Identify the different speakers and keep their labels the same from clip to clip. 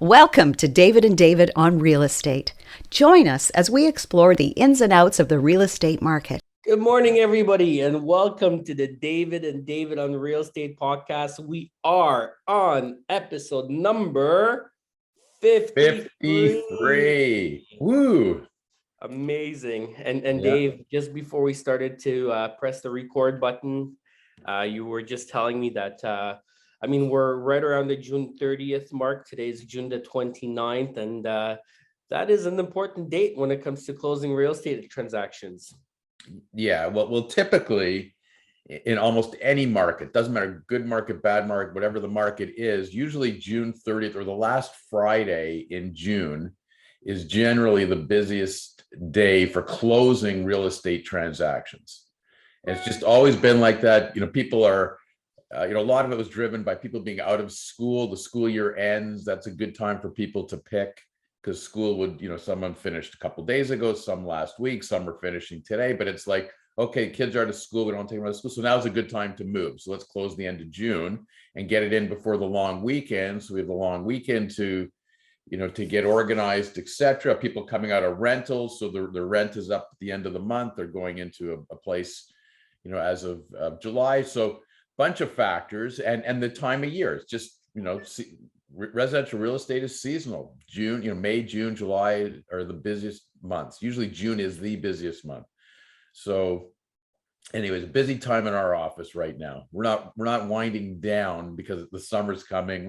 Speaker 1: Welcome to David and David on Real Estate. Join us as we explore the ins and outs of the real estate market.
Speaker 2: Good morning, everybody, and welcome to the David and David on Real Estate podcast. We are on episode number 53.
Speaker 3: Woo!
Speaker 2: Amazing. And
Speaker 3: Yeah.
Speaker 2: Dave, just before we started to press the record button, you were just telling me that, we're right around the June 30th mark. Today is June the 29th, and that is an important date when it comes to closing real estate transactions.
Speaker 3: Yeah, well, typically in almost any market, doesn't matter, good market, bad market, whatever the market is, usually June 30th or the last Friday in June is generally the busiest day for closing real estate transactions. And it's just always been like that. People are, a lot of it was driven by people being out of school. The school year ends. That's a good time for people to pick, because school would, someone finished a couple of days ago, some last week, some are finishing today, but it's like, okay, kids are out of school, we don't take them out of school, so now's a good time to move. So let's close the end of June and get it in before the long weekend. So we have the long weekend to get organized, etc. People coming out of rentals, so the rent is up at the end of the month. They're going into a place, as of July. So bunch of factors, and the time of year. It's just, residential real estate is seasonal. June, May, June, July are the busiest months. Usually June is the busiest month. So anyways, busy time in our office right now. We're not winding down because the summer's coming.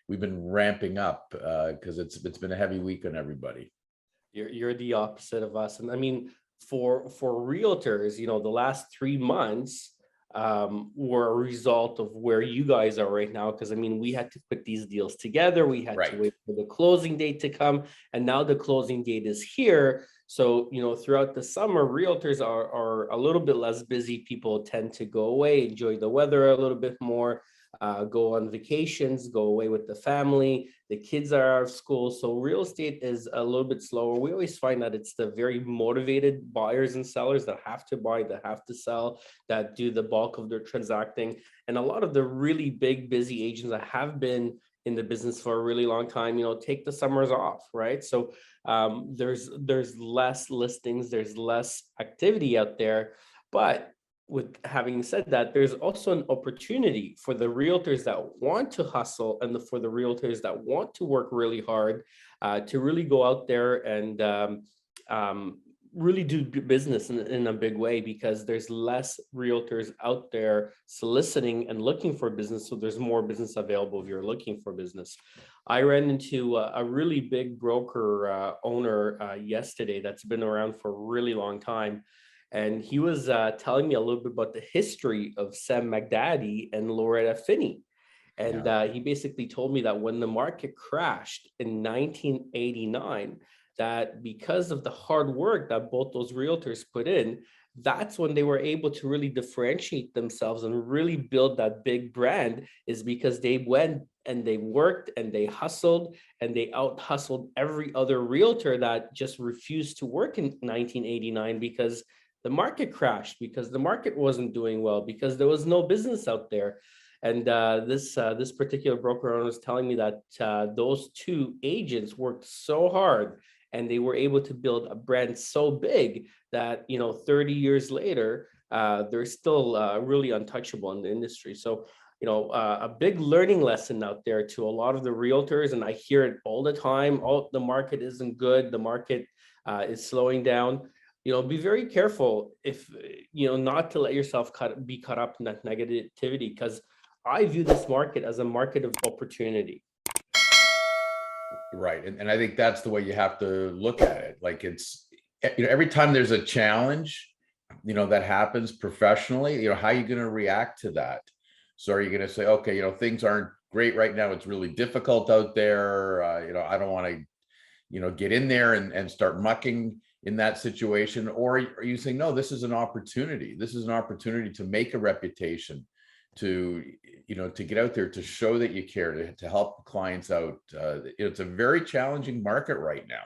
Speaker 3: We've been ramping up because it's been a heavy week on everybody.
Speaker 2: You're the opposite of us. And I mean, for realtors, the last 3 months were a result of where you guys are right now. Because we had to put these deals together. We had to wait for the closing date to come, and now the closing date is here. So, throughout the summer, realtors are a little bit less busy. People tend to go away, enjoy the weather a little bit more, go on vacations, go away with the family. The kids are out of school. So real estate is a little bit slower. We always find that it's the very motivated buyers and sellers that have to buy, that have to sell, that do the bulk of their transacting. And a lot of the really big, busy agents that have been in the business for a really long time, take the summers off, right? So there's less listings, there's less activity out there. But with having said that, there's also an opportunity for the realtors that want to hustle and for the realtors that want to work really hard to really go out there and really do business in a big way, because there's less realtors out there soliciting and looking for business. So there's more business available if you're looking for business. I ran into a really big broker owner yesterday that's been around for a really long time. And he was telling me a little bit about the history of Sam McDaddy and Loretta Finney. And he basically told me that when the market crashed in 1989, that because of the hard work that both those realtors put in, that's when they were able to really differentiate themselves and really build that big brand, is because they went and they worked and they hustled and they out hustled every other realtor that just refused to work in 1989 because the market crashed, because the market wasn't doing well, because there was no business out there. And this particular broker owner was telling me that those two agents worked so hard and they were able to build a brand so big that 30 years later they're still really untouchable in the industry. So a big learning lesson out there to a lot of the realtors, and I hear it all the time. Oh, the market isn't good, the market is slowing down. Be very careful if not to let yourself be caught up in that negativity, because I view this market as a market of opportunity.
Speaker 3: Right. And I think that's the way you have to look at it. Like, it's, every time there's a challenge, that happens professionally, how are you going to react to that? So are you going to say, okay, things aren't great right now, it's really difficult out there, I don't want to, get in there and start mucking in that situation? Or are you saying, no, this is an opportunity. This is an opportunity to make a reputation, to get out there, to show that you care, to help clients out. It's a very challenging market right now.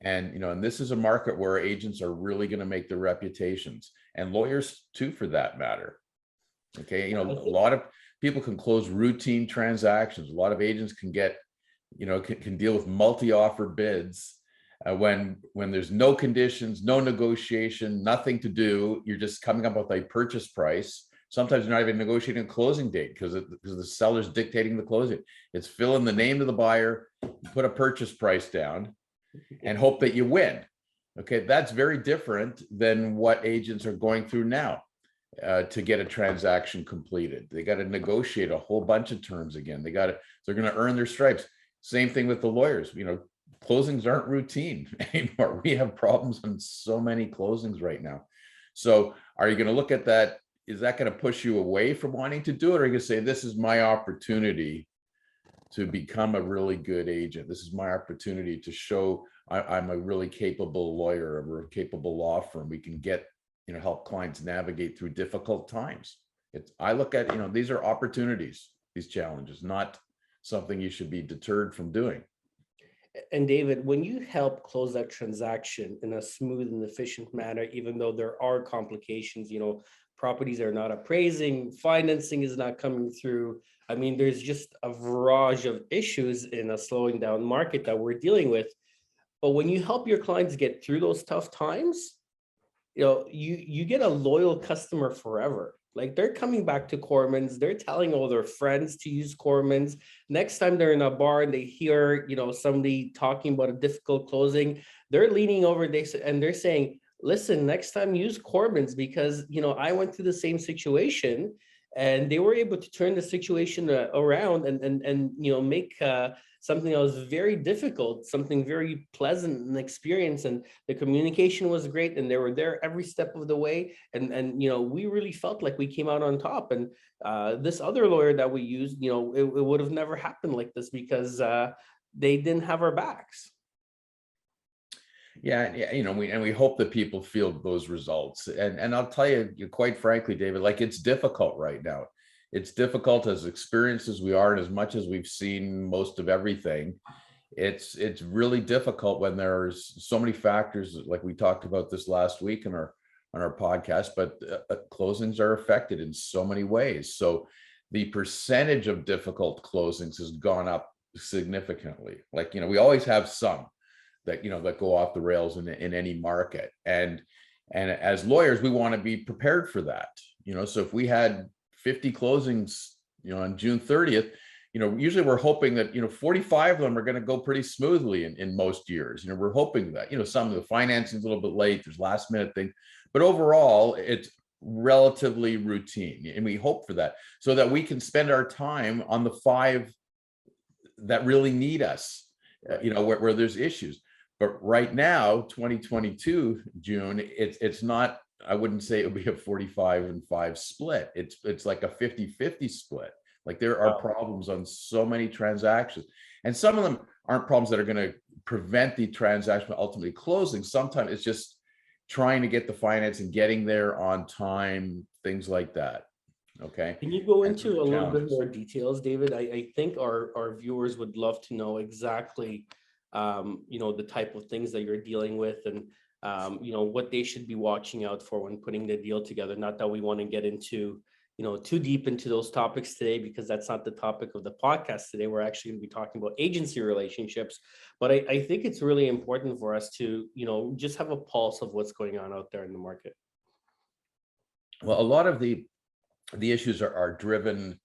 Speaker 3: And, and this is a market where agents are really going to make their reputations, and lawyers too, for that matter. Okay. A lot of people can close routine transactions. A lot of agents can get can deal with multi-offer bids. When there's no conditions, no negotiation, nothing to do, you're just coming up with a purchase price. Sometimes you're not even negotiating a closing date because the seller's dictating the closing. It's fill in the name of the buyer, put a purchase price down, and hope that you win. Okay, that's very different than what agents are going through now to get a transaction completed. They got to negotiate a whole bunch of terms again. They're going to earn their stripes. Same thing with the lawyers. Closings aren't routine anymore. We have problems on so many closings right now. So are you going to look at that? Is that going to push you away from wanting to do it? Or are you going to say, this is my opportunity to become a really good agent? This is my opportunity to show I'm a really capable lawyer, or a capable law firm. We can help clients navigate through difficult times. I look at, these are opportunities, these challenges, not something you should be deterred from doing.
Speaker 2: And David, when you help close that transaction in a smooth and efficient manner, even though there are complications, properties are not appraising, financing is not coming through. I mean, there's just a barrage of issues in a slowing down market that we're dealing with. But when you help your clients get through those tough times, you get a loyal customer forever. Like, they're coming back to Kormans, they're telling all their friends to use Kormans. Next time they're in a bar and they hear, somebody talking about a difficult closing, they're leaning over, and they're saying, listen, next time use Kormans, because, I went through the same situation and they were able to turn the situation around and make something that was very difficult, something very pleasant and experience. And the communication was great, and they were there every step of the way. And we really felt like we came out on top. And this other lawyer that we used, it would have never happened like this, because they didn't have our backs.
Speaker 3: Yeah, we hope that people feel those results. And I'll tell you, quite frankly, David, like, it's difficult right now. It's difficult, as experienced as we are, and as much as we've seen most of everything. It's really difficult when there's so many factors, like we talked about this last week on our podcast. But closings are affected in so many ways. So the percentage of difficult closings has gone up significantly. Like, we always have some that go off the rails in any market, and as lawyers, we want to be prepared for that. So if we had 50 closings on June 30th, usually we're hoping that 45 of them are going to go pretty smoothly in most years. We're hoping that some of the financing is a little bit late, there's last minute things, but overall it's relatively routine, and we hope for that, so that we can spend our time on the 5 that really need us, where there's issues. But right now, 2022 June, it's not, I wouldn't say it would be a 45-5 split. It's like a 50-50 split. Like, there are problems on so many transactions, and some of them aren't problems that are going to prevent the transaction from ultimately closing. Sometimes it's just trying to get the financing, getting there on time, things like that. Okay.
Speaker 2: Can you go into a little bit more details, David? I think our viewers would love to know exactly the type of things that you're dealing with, and what they should be watching out for when putting the deal together. Not that we want to get into too deep into those topics today, because that's not the topic of the podcast today. We're actually going to be talking about agency relationships, but I think it's really important for us to just have a pulse of what's going on out there in the market.
Speaker 3: Well, a lot of the issues are driven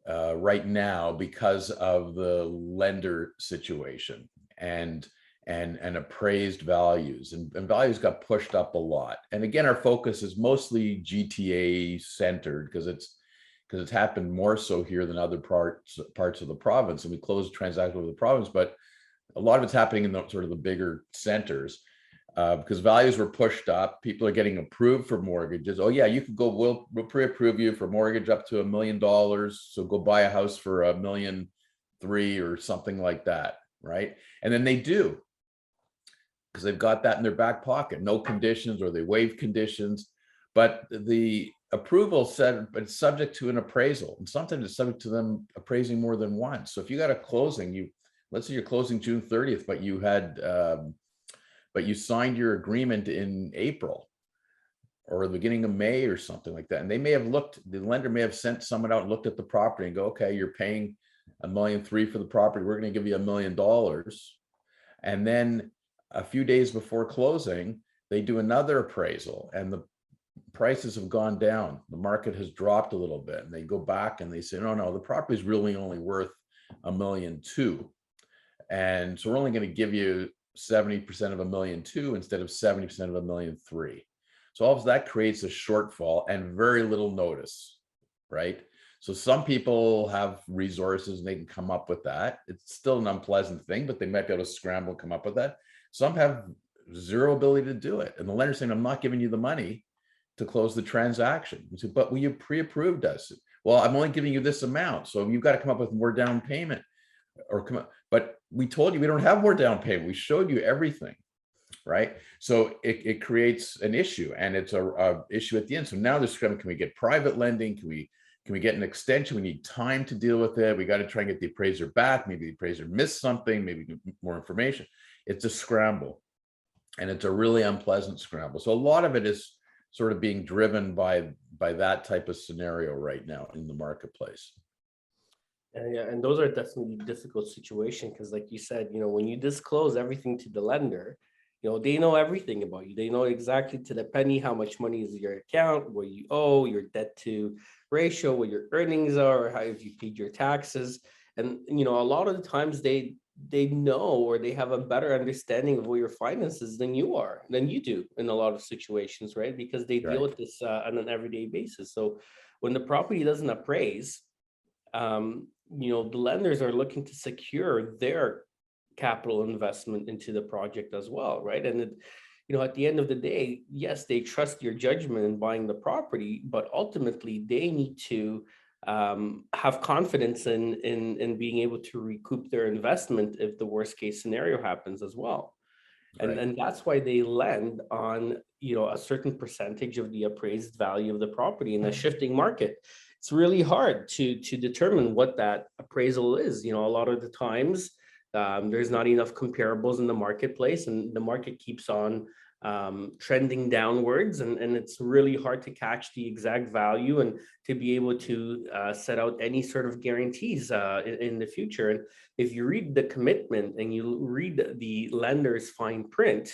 Speaker 3: right now because of the lender situation and appraised values, and values got pushed up a lot. And again, our focus is mostly GTA centered, because it's happened more so here than other parts of the province, and we closed transactions over the province, but a lot of it's happening in the sort of the bigger centers. Because values were pushed up, people are getting approved for mortgages. Oh yeah, you could go, we'll pre-approve you for mortgage up to $1 million. So go buy a house for $1.3 million or something like that, right? And then they do, because they've got that in their back pocket, no conditions, or they waive conditions. But the approval said it's subject to an appraisal, and sometimes it's subject to them appraising more than once. So if you got a closing, let's say you're closing June 30th, but you signed your agreement in April or the beginning of May or something like that. And they may have the lender may have sent someone out and looked at the property and go, okay, you're paying $1.3 million for the property. We're going to give you $1 million. And then a few days before closing, they do another appraisal and the prices have gone down. The market has dropped a little bit. And they go back and they say, no, the property is really only worth $1.2 million. And so we're only going to give you 70% of $1.2 million instead of 70% of $1.3 million. So all of that creates a shortfall and very little notice, right? So some people have resources and they can come up with that. It's still an unpleasant thing, but they might be able to scramble and come up with that. Some have zero ability to do it. And the lender's saying, I'm not giving you the money to close the transaction. You say, but you pre-approved us. Well, I'm only giving you this amount. So you've got to come up with more down payment or come up. But we told you we don't have more down payment. We showed you everything. Right. So it creates an issue and it's a issue at the end. So now there's can we get private lending? Can we get an extension? We need time to deal with it. We got to try and get the appraiser back. Maybe the appraiser missed something, maybe more information. It's a scramble and it's a really unpleasant scramble. So a lot of it is sort of being driven by that type of scenario right now in the marketplace.
Speaker 2: Yeah, and those are definitely difficult situations because, like you said, when you disclose everything to the lender, they know everything about you. They know exactly to the penny how much money is in your account, what you owe, your debt to ratio, what your earnings are, how if you paid your taxes. And a lot of the times they know or they have a better understanding of what your finances than you do in a lot of situations, right? Because they deal with this on an everyday basis. So when the property doesn't appraise, the lenders are looking to secure their capital investment into the project as well, right? And at the end of the day, yes, they trust your judgment in buying the property, but ultimately they need to have confidence in being able to recoup their investment if the worst case scenario happens as well. And that's why they lend on a certain percentage of the appraised value of the property in a shifting market. It's really hard to determine what that appraisal is. A lot of the times there's not enough comparables in the marketplace and the market keeps on trending downwards and it's really hard to catch the exact value and to be able to set out any sort of guarantees in the future. And if you read the commitment and you read the lender's fine print,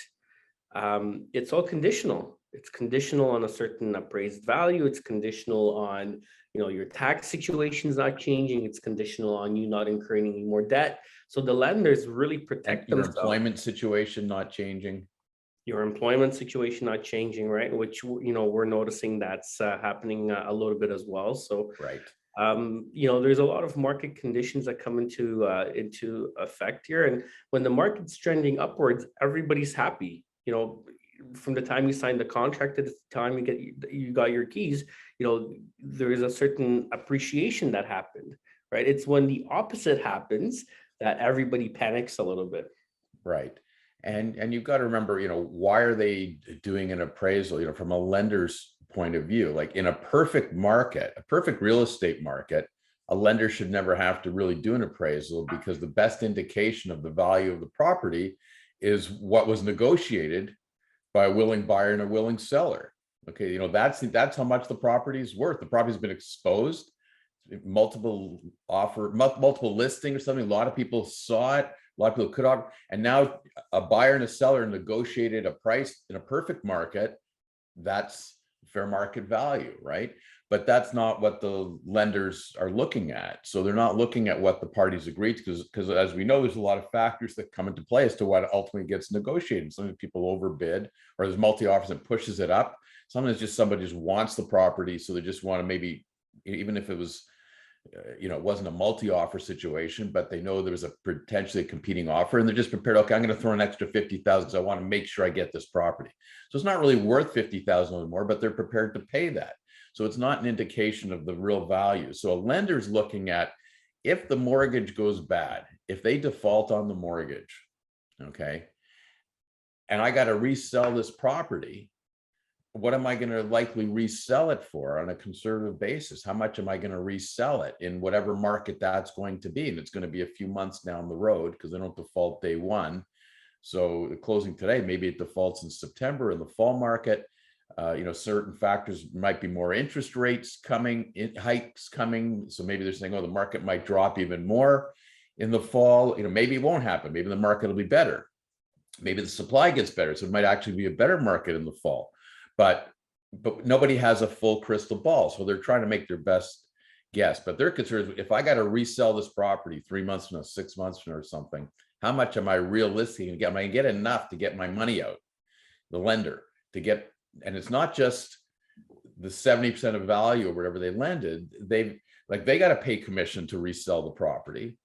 Speaker 2: it's all conditional. It's conditional on a certain appraised value. It's conditional on your tax situation is not changing. It's conditional on you not incurring any more debt. So the lenders really protect
Speaker 3: your employment situation not changing.
Speaker 2: Your employment situation not changing, right? Which we're noticing that's happening a little bit as well. So there's a lot of market conditions that come into effect here, and when the market's trending upwards, everybody's happy. From the time you sign the contract to the time you got your keys, there is a certain appreciation that happened, right? It's when the opposite happens that everybody panics a little bit.
Speaker 3: Right. And you've got to remember, why are they doing an appraisal, from a lender's point of view? Like in a perfect market, a perfect real estate market, a lender should never have to really do an appraisal because the best indication of the value of the property is what was negotiated by a willing buyer and a willing seller. Okay, that's how much the property is worth. The property's been exposed, multiple listing or something. A lot of people saw it. A lot of people could offer, and now a buyer and a seller negotiated a price in a perfect market. That's fair market value, right? But that's not what the lenders are looking at. So they're not looking at what the parties agreed to, because as we know, there's a lot of factors that come into play as to what ultimately gets negotiated. Sometimes people overbid, or there's multi-offers that pushes it up. Sometimes just somebody just wants the property, so they just want to maybe, even if it was, it wasn't a multi-offer situation, but they know there was a potentially competing offer and they're just prepared. Okay, I'm going to throw an extra 50,000. So I want to make sure I get this property. So it's not really worth 50,000 or more, but they're prepared to pay that. So it's not an indication of the real value. So a lender's looking at if the mortgage goes bad, if they default on the mortgage, okay, and I got to resell this property, what am I going to likely resell it for on a conservative basis? How much am I going to resell it in whatever market that's going to be? And it's going to be a few months down the road because they don't default day one. So the closing today, maybe it defaults in September in the fall market. Certain factors might be more interest rates coming, hikes coming. So maybe they're saying, oh, the market might drop even more in the fall. Maybe it won't happen. Maybe the market will be better. Maybe the supply gets better. So it might actually be a better market in the fall. But nobody has a full crystal ball. So they're trying to make their best guess. But their concern is, if I got to resell this property 3 months from now, 6 months from now or something, how much am I realistically going to get? Am I going to get enough to get my money out, the lender, to get, and it's not just the 70% of value or whatever they lended. They got to pay commission to resell the property.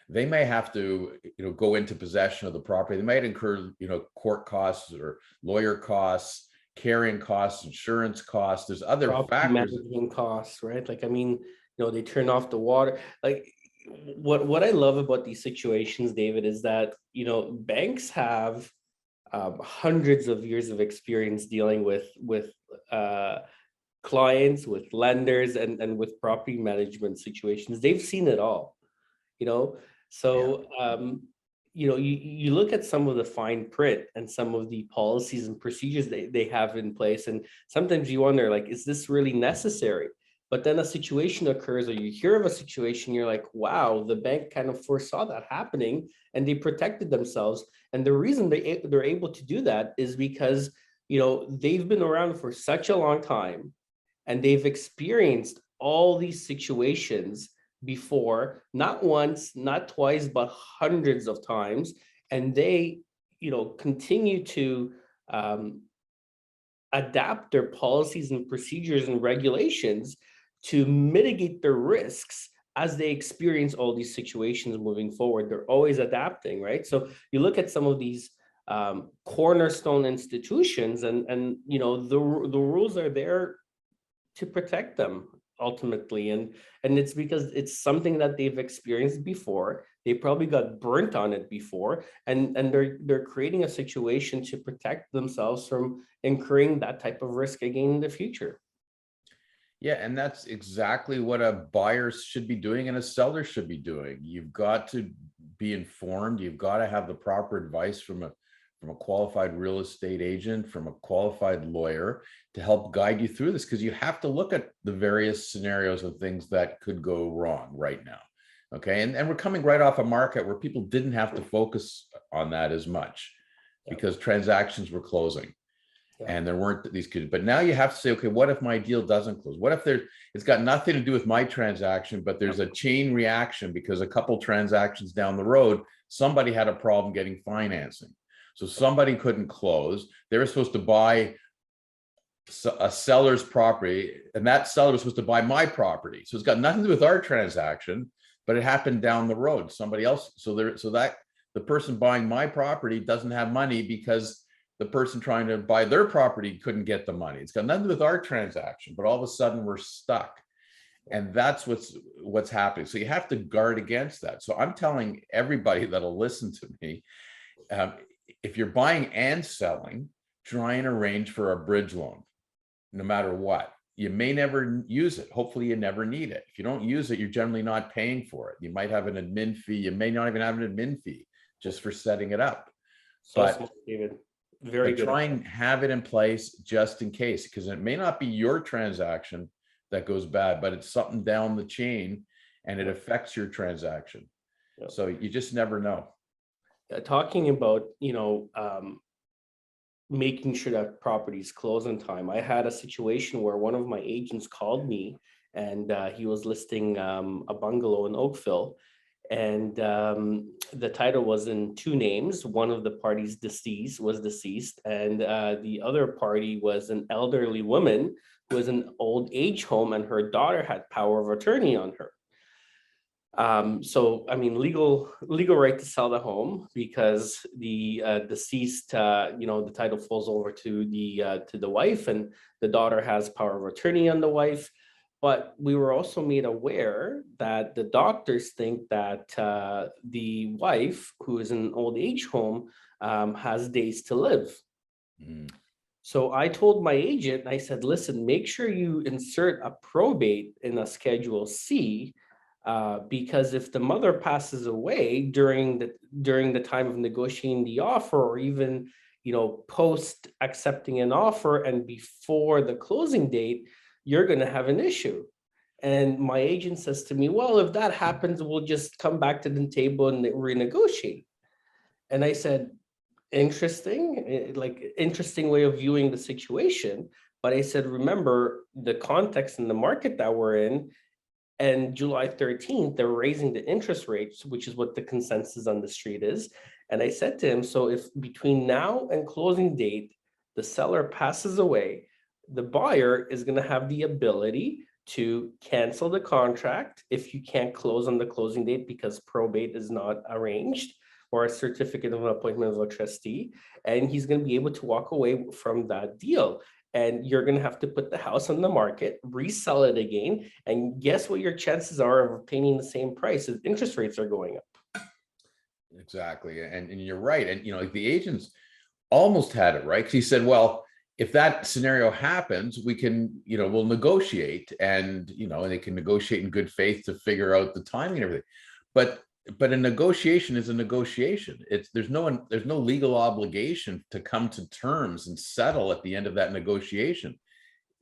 Speaker 3: They may have to, go into possession of the property. They might incur, court costs or lawyer costs, carrying costs, insurance costs. There's other
Speaker 2: Property
Speaker 3: factors.
Speaker 2: management costs, right? Like, I mean, they turn off the water. Like, what I love about these situations, David, is that, banks have hundreds of years of experience dealing with clients, with lenders, and with property management situations. They've seen it all, so you look at some of the fine print and some of the policies and procedures they have in place, and sometimes you wonder, like, is this really necessary? But then a situation occurs, or you hear of a situation, you're like, wow, the bank kind of foresaw that happening and they protected themselves. And the reason they're able to do that is because they've been around for such a long time, and they've experienced all these situations before, not once, not twice, but hundreds of times. And they, continue to adapt their policies and procedures and regulations to mitigate their risks as they experience all these situations moving forward. They're always adapting, right? So you look at some of these cornerstone institutions, and the rules are there to protect them ultimately, and it's because it's something that they've experienced before. They probably got burnt on it before, and they're creating a situation to protect themselves from incurring that type of risk again in the future.
Speaker 3: Yeah, and that's exactly what a buyer should be doing and a seller should be doing. You've got to be informed. You've got to have the proper advice from a qualified real estate agent, from a qualified lawyer, to help guide you through this, because you have to look at the various scenarios of things that could go wrong right now. Okay. And we're coming right off a market where people didn't have to focus on that as much because transactions were closing. And there weren't these kids. But now you have to say, okay, what if my deal doesn't close? What if it's got nothing to do with my transaction, but there's a chain reaction because a couple transactions down the road, somebody had a problem getting financing. So somebody couldn't close. They were supposed to buy a seller's property, and that seller was supposed to buy my property. So it's got nothing to do with our transaction, but it happened down the road. Somebody else. So that the person buying my property doesn't have money because the person trying to buy their property couldn't get the money. It's got nothing to do with our transaction, but all of a sudden we're stuck. And that's what's happening. So you have to guard against that. So I'm telling everybody that'll listen to me, if you're buying and selling, try and arrange for a bridge loan, no matter what. You may never use it. Hopefully you never need it. If you don't use it, you're generally not paying for it. You might have an admin fee. You may not even have an admin fee just for setting it up.
Speaker 2: So smart, David. Very good.
Speaker 3: Try and have it in place just in case, because it may not be your transaction that goes bad, but it's something down the chain and it affects your transaction. Yep. So you just never know.
Speaker 2: Talking about, making sure that properties close on time. I had a situation where one of my agents called me, and he was listing a bungalow in Oakville. And the title was in two names. One of the parties was deceased, and the other party was an elderly woman who was in an old age home, and her daughter had power of attorney on her. So, I mean, legal right to sell the home because the deceased, the title falls over to the wife, and the daughter has power of attorney on the wife. But we were also made aware that the doctors think that the wife, who is in an old age home, has days to live. Mm. So I told my agent, I said, listen, make sure you insert a probate in a Schedule C, because if the mother passes away during the time of negotiating the offer, or even post accepting an offer and before the closing date, you're going to have an issue. And my agent says to me, well, if that happens, we'll just come back to the table and renegotiate. And I said, interesting, interesting way of viewing the situation. But I said, remember the context and the market that we're in. And July 13th, they're raising the interest rates, which is what the consensus on the street is. And I said to him, so if between now and closing date, the seller passes away, the buyer is going to have the ability to cancel the contract if you can't close on the closing date because probate is not arranged, or a certificate of appointment of a trustee, and he's going to be able to walk away from that deal. And you're going to have to put the house on the market, resell it again, and guess what your chances are of obtaining the same price as interest rates are going up.
Speaker 3: Exactly. And you're right. And, like the agents almost had it right. Because he said, well, if that scenario happens, we can, we'll negotiate and, and they can negotiate in good faith to figure out the timing and everything. But a negotiation is a negotiation. There's no legal obligation to come to terms and settle at the end of that negotiation.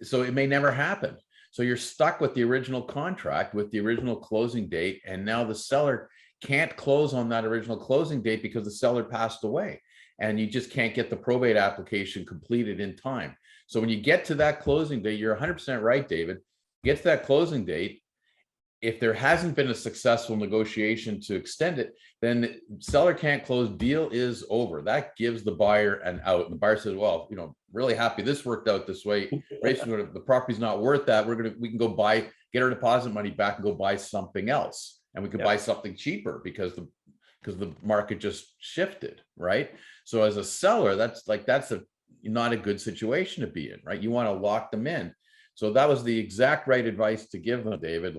Speaker 3: So it may never happen. So you're stuck with the original contract, with the original closing date. And now the seller can't close on that original closing date because the seller passed away. And you just can't get the probate application completed in time. So when you get to that closing date, you're 100% right, David. Get to that closing date. If there hasn't been a successful negotiation to extend it, then the seller can't close, deal is over. That gives the buyer an out. The buyer says, well, really happy this worked out this way. The property's not worth that. We can go get our deposit money back and go buy something else. And we could buy something cheaper because the market just shifted, right? So as a seller, that's not a good situation to be in, right? You want to lock them in. So that was the exact right advice to give them, David.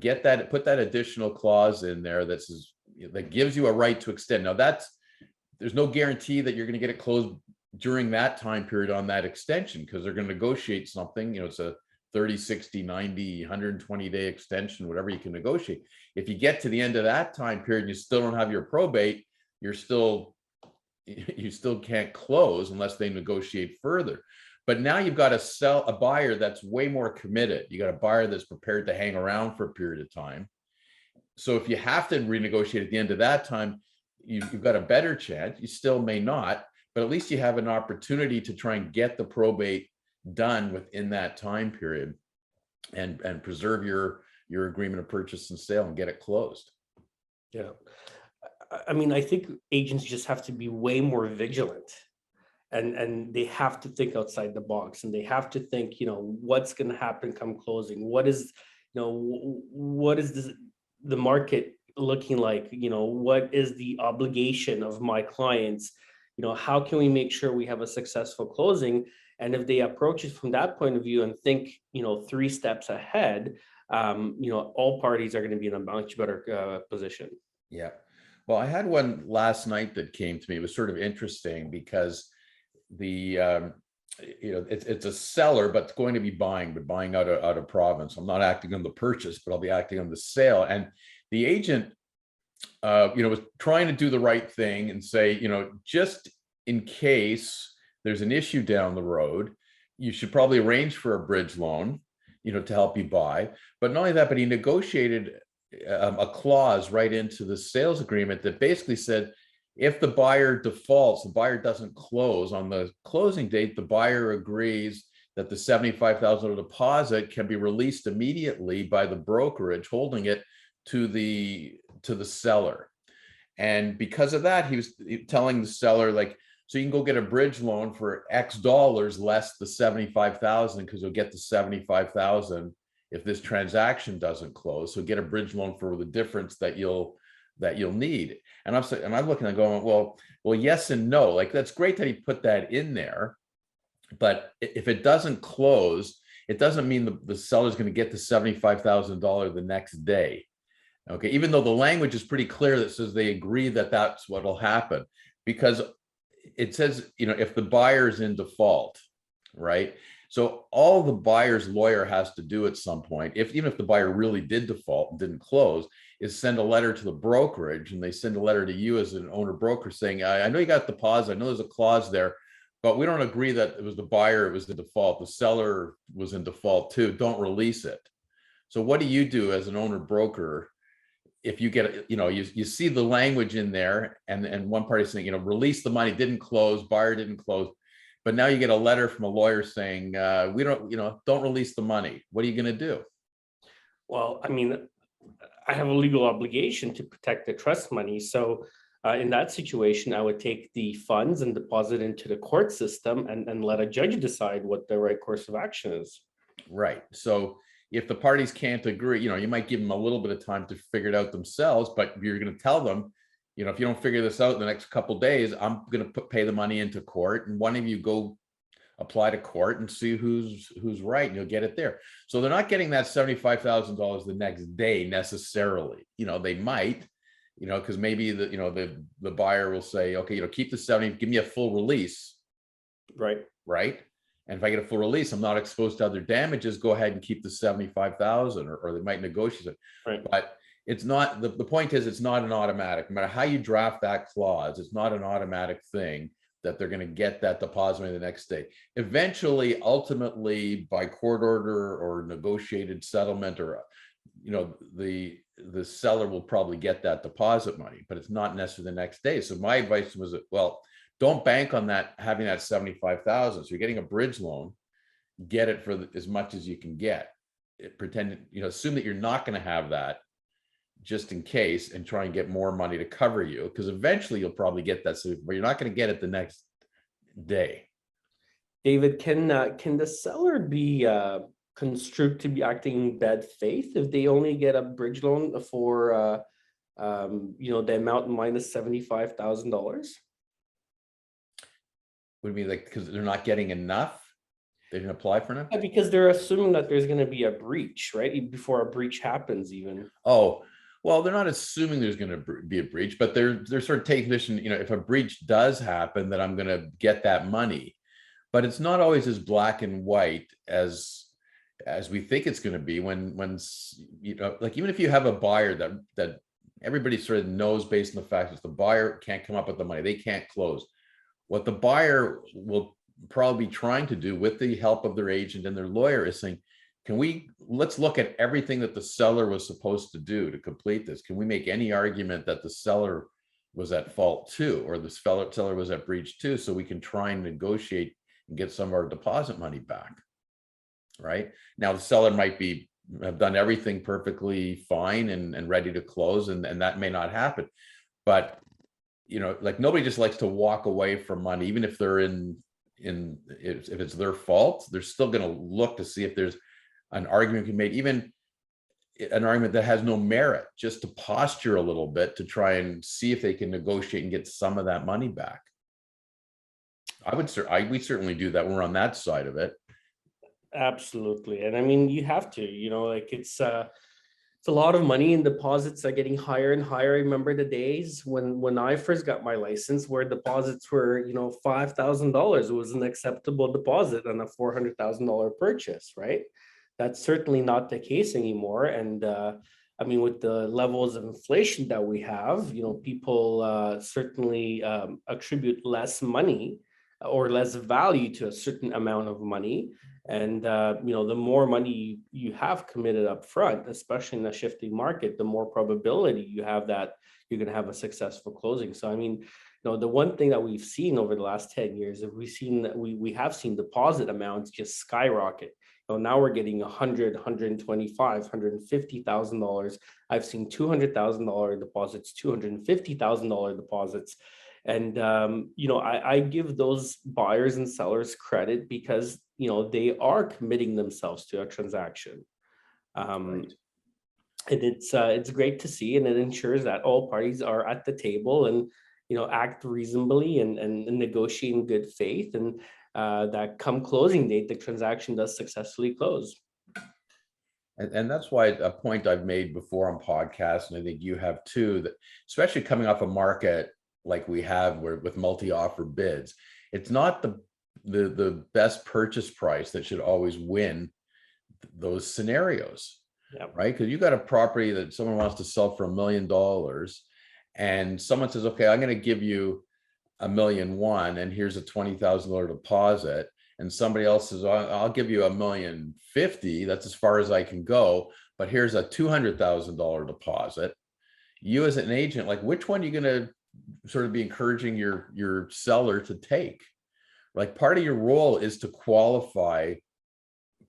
Speaker 3: Get that, put that additional clause in there that says that gives you a right to extend. Now there's no guarantee that you're going to get it closed during that time period on that extension, because they're going to negotiate something. It's a 30, 60, 90, 120 day extension, whatever you can negotiate. If you get to the end of that time period and you still don't have your probate, you still can't close unless they negotiate further. But now you've got a buyer that's way more committed. You got a buyer that's prepared to hang around for a period of time. So if you have to renegotiate at the end of that time, you've got a better chance. You still may not, but at least you have an opportunity to try and get the probate done within that time period and preserve your agreement of purchase and sale and get it closed.
Speaker 2: Yeah. I think agents just have to be way more vigilant. And they have to think outside the box, and they have to think, what's going to happen come closing? What is the market looking like? What is the obligation of my clients? How can we make sure we have a successful closing? And if they approach it from that point of view and think, 3 steps ahead, all parties are going to be in a much better position.
Speaker 3: Yeah. Well, I had one last night that came to me. It was sort of interesting because it's a seller, but it's going to be buying out of province. I'm not acting on the purchase, but I'll be acting on the sale. And the agent, was trying to do the right thing and say, just in case there's an issue down the road, you should probably arrange for a bridge loan, to help you buy. But not only that, but he negotiated a clause right into the sales agreement that basically said, if the buyer defaults, the buyer doesn't close on the closing date, the buyer agrees that the $75,000 deposit can be released immediately by the brokerage holding it to the seller. And because of that, he was telling the seller, so you can go get a bridge loan for X dollars less the 75,000, because you'll get the 75,000 if this transaction doesn't close. So get a bridge loan for the difference that you'll need. And I'm looking and going, well, yes and no. That's great that he put that in there, but if it doesn't close, it doesn't mean the seller's going to get the $75,000 the next day. Okay, even though the language is pretty clear that says they agree that that's what will happen, because it says, if the buyer's in default, right? So all the buyer's lawyer has to do at some point, even if the buyer really did default and didn't close, is send a letter to the brokerage, and they send a letter to you as an owner broker saying, I know you got the deposit, I know there's a clause there, but we don't agree that it was the buyer, it was the default, the seller was in default too, don't release it. So what do you do as an owner broker if you get, you see the language in there, and one party saying, release the money, didn't close, buyer didn't close, but now you get a letter from a lawyer saying, we don't release the money. What are you going to do?
Speaker 2: Well, I mean, I have a legal obligation to protect the trust money. So in that situation, I would take the funds and deposit into the court system and let a judge decide what the right course of action is.
Speaker 3: Right. So if the parties can't agree, you might give them a little bit of time to figure it out themselves, but you're going to tell them, if you don't figure this out in the next couple of days, I'm going to pay the money into court, and one of you go apply to court and see who's right, and you'll get it there. So they're not getting that $75,000 the next day necessarily. They might, because maybe the buyer will say, okay, keep the 70, give me a full release.
Speaker 2: Right.
Speaker 3: And if I get a full release, I'm not exposed to other damages, go ahead and keep the 75,000, or they might negotiate it.
Speaker 2: Right.
Speaker 3: But it's not, the point is, it's not an automatic. No matter how you draft that clause, it's not an automatic thing that they're going to get that deposit money the next day. Eventually, ultimately, by court order or negotiated settlement, or the seller will probably get that deposit money, but it's not necessarily the next day. So my advice was, don't bank on that, having that 75,000. So you're getting a bridge loan, get it for as much as you can get. Assume that you're not going to have that, just in case, and try and get more money to cover you, because eventually you'll probably get that, but you're not going to get it the next day.
Speaker 2: David, can the seller be construed to be acting in bad faith if they only get a bridge loan for the amount minus $75,000?
Speaker 3: Would be like, because they're not getting enough? They didn't apply for enough?
Speaker 2: Because they're assuming that there's going to be a breach, right? Before a breach happens, even.
Speaker 3: Oh, well, they're not assuming there's going to be a breach, but they're sort of taking position, if a breach does happen, that I'm going to get that money. But it's not always as black and white as we think it's going to be when like, even if you have a buyer that everybody sort of knows, based on the fact that the buyer can't come up with the money, they can't close. What the buyer will probably be trying to do, with the help of their agent and their lawyer, is saying, let's look at everything that the seller was supposed to do to complete this. Can we make any argument that the seller was at fault too, or the seller was at breach too, so we can try and negotiate and get some of our deposit money back? Right now, the seller might have done everything perfectly fine and ready to close, and that may not happen. But like, nobody just likes to walk away from money, even if they're if it's their fault. They're still going to look to see if there's an argument can be made, even an argument that has no merit, just to posture a little bit to try and see if they can negotiate and get some of that money back. We certainly do that when we're on that side of it.
Speaker 2: Absolutely. And I mean, you have to, like, it's a lot of money, and deposits are getting higher and higher. I remember the days when I first got my license, where deposits were, $5,000 was an acceptable deposit on a $400,000 purchase, right? That's certainly not the case anymore. And I mean, with the levels of inflation that we have, people certainly attribute less money or less value to a certain amount of money. And the more money you have committed up front, especially in a shifting market, the more probability you have that you're going to have a successful closing. So I mean, the one thing that we've seen over the last 10 years, we have seen deposit amounts just skyrocket. Now we're getting $100,000, $125,000, $150,000. I've seen $200,000 deposits, $250,000 deposits. And, I give those buyers and sellers credit, because, they are committing themselves to a transaction.
Speaker 3: Right.
Speaker 2: And it's great to see, and it ensures that all parties are at the table and, act reasonably and negotiate in good faith, and that come closing date, the transaction does successfully close.
Speaker 3: And that's why a point I've made before on podcasts, and I think you have too, that especially coming off a market like we have, where with multi-offer bids, it's not the best purchase price that should always win those scenarios.
Speaker 2: Yeah.
Speaker 3: right? Because you got a property that someone wants to sell for $1 million, and someone says, okay, I'm going to give you $1,000,001, and here's a $20,000 deposit. And somebody else says, I'll give you $1,050,000. That's as far as I can go, but here's a $200,000 deposit. You as an agent, like, which one are you going to sort of be encouraging your seller to take? Like, part of your role is to qualify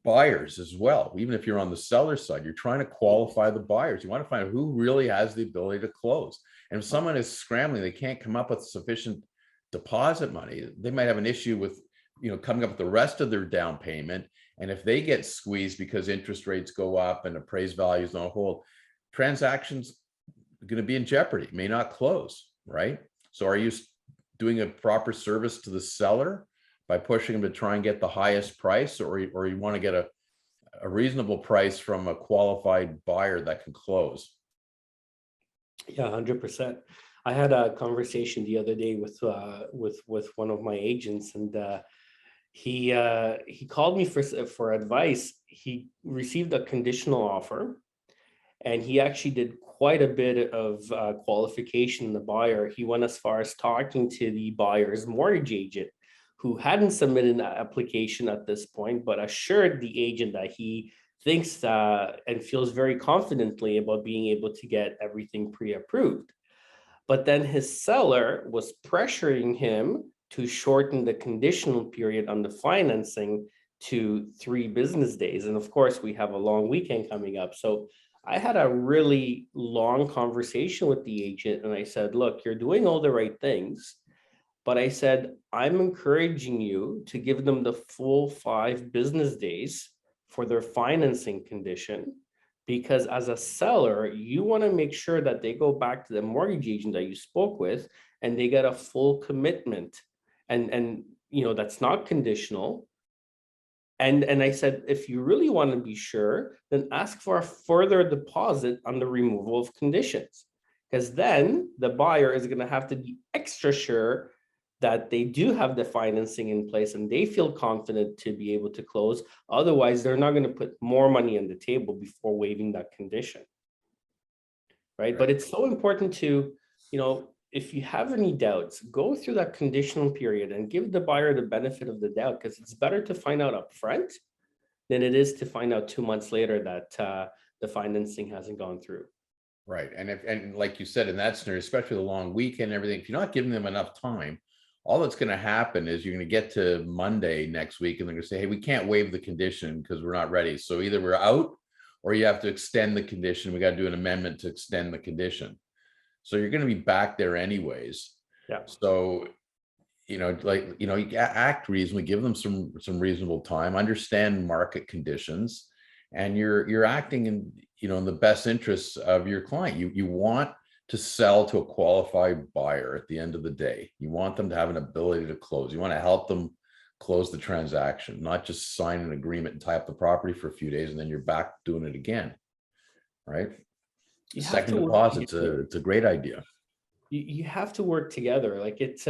Speaker 3: buyers as well. Even if you're on the seller side, you're trying to qualify the buyers. You want to find out who really has the ability to close. And if someone is scrambling, they can't come up with sufficient deposit money, they might have an issue with, coming up with the rest of their down payment. And if they get squeezed because interest rates go up and appraised values don't hold, transactions are going to be in jeopardy, may not close, right? So are you doing a proper service to the seller by pushing them to try and get the highest price, or you want to get a reasonable price from a qualified buyer that can close?
Speaker 2: Yeah, 100%. I had a conversation the other day with one of my agents, and he called me for advice. He received a conditional offer, and he actually did quite a bit of qualification in the buyer. He went as far as talking to the buyer's mortgage agent, who hadn't submitted an application at this point, but assured the agent that he thinks and feels very confidently about being able to get everything pre-approved. But then his seller was pressuring him to shorten the conditional period on the financing to 3 business days. And of course, we have a long weekend coming up. So I had a really long conversation with the agent, and I said, look, you're doing all the right things, but I said, I'm encouraging you to give them the full 5 business days for their financing condition, because as a seller, you want to make sure that they go back to the mortgage agent that you spoke with and they get a full commitment, and that's not conditional. And I said, if you really want to be sure, then ask for a further deposit on the removal of conditions, because then the buyer is going to have to be extra sure that they do have the financing in place and they feel confident to be able to close. Otherwise, they're not going to put more money on the table before waiving that condition. Right? But it's so important to, if you have any doubts, go through that conditional period and give the buyer the benefit of the doubt, because it's better to find out up front than it is to find out 2 months later that the financing hasn't gone through.
Speaker 3: Right. And like you said, in that scenario, especially the long weekend and everything, if you're not giving them enough time, all that's going to happen is you're going to get to Monday next week and they're going to say, hey, we can't waive the condition because we're not ready. So either we're out or you have to extend the condition. We got to do an amendment to extend the condition. So you're going to be back there anyways.
Speaker 2: Yeah.
Speaker 3: So, you act reasonably, give them some reasonable time, understand market conditions, and you're acting in the best interests of your client. You want to sell to a qualified buyer at the end of the day. You want them to have an ability to close. You want to help them close the transaction, not just sign an agreement and tie up the property for a few days and then you're back doing it again, right? Second deposit's it's a great idea.
Speaker 2: You have to work together. Like it's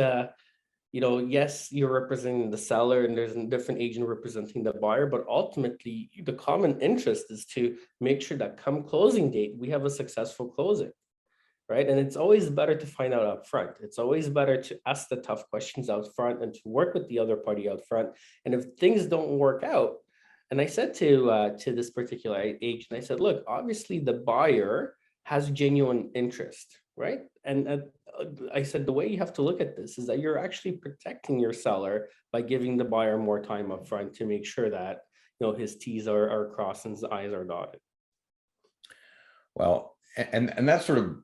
Speaker 2: yes, you're representing the seller and there's a different agent representing the buyer, but ultimately the common interest is to make sure that come closing date, we have a successful closing, right? And it's always better to find out up front. It's always better to ask the tough questions out front and to work with the other party out front. And if things don't work out, and I said to this particular agent, I said, look, obviously the buyer has genuine interest, right? And I said, the way you have to look at this is that you're actually protecting your seller by giving the buyer more time up front to make sure that his T's are crossed and his I's are dotted.
Speaker 3: Well, and that sort of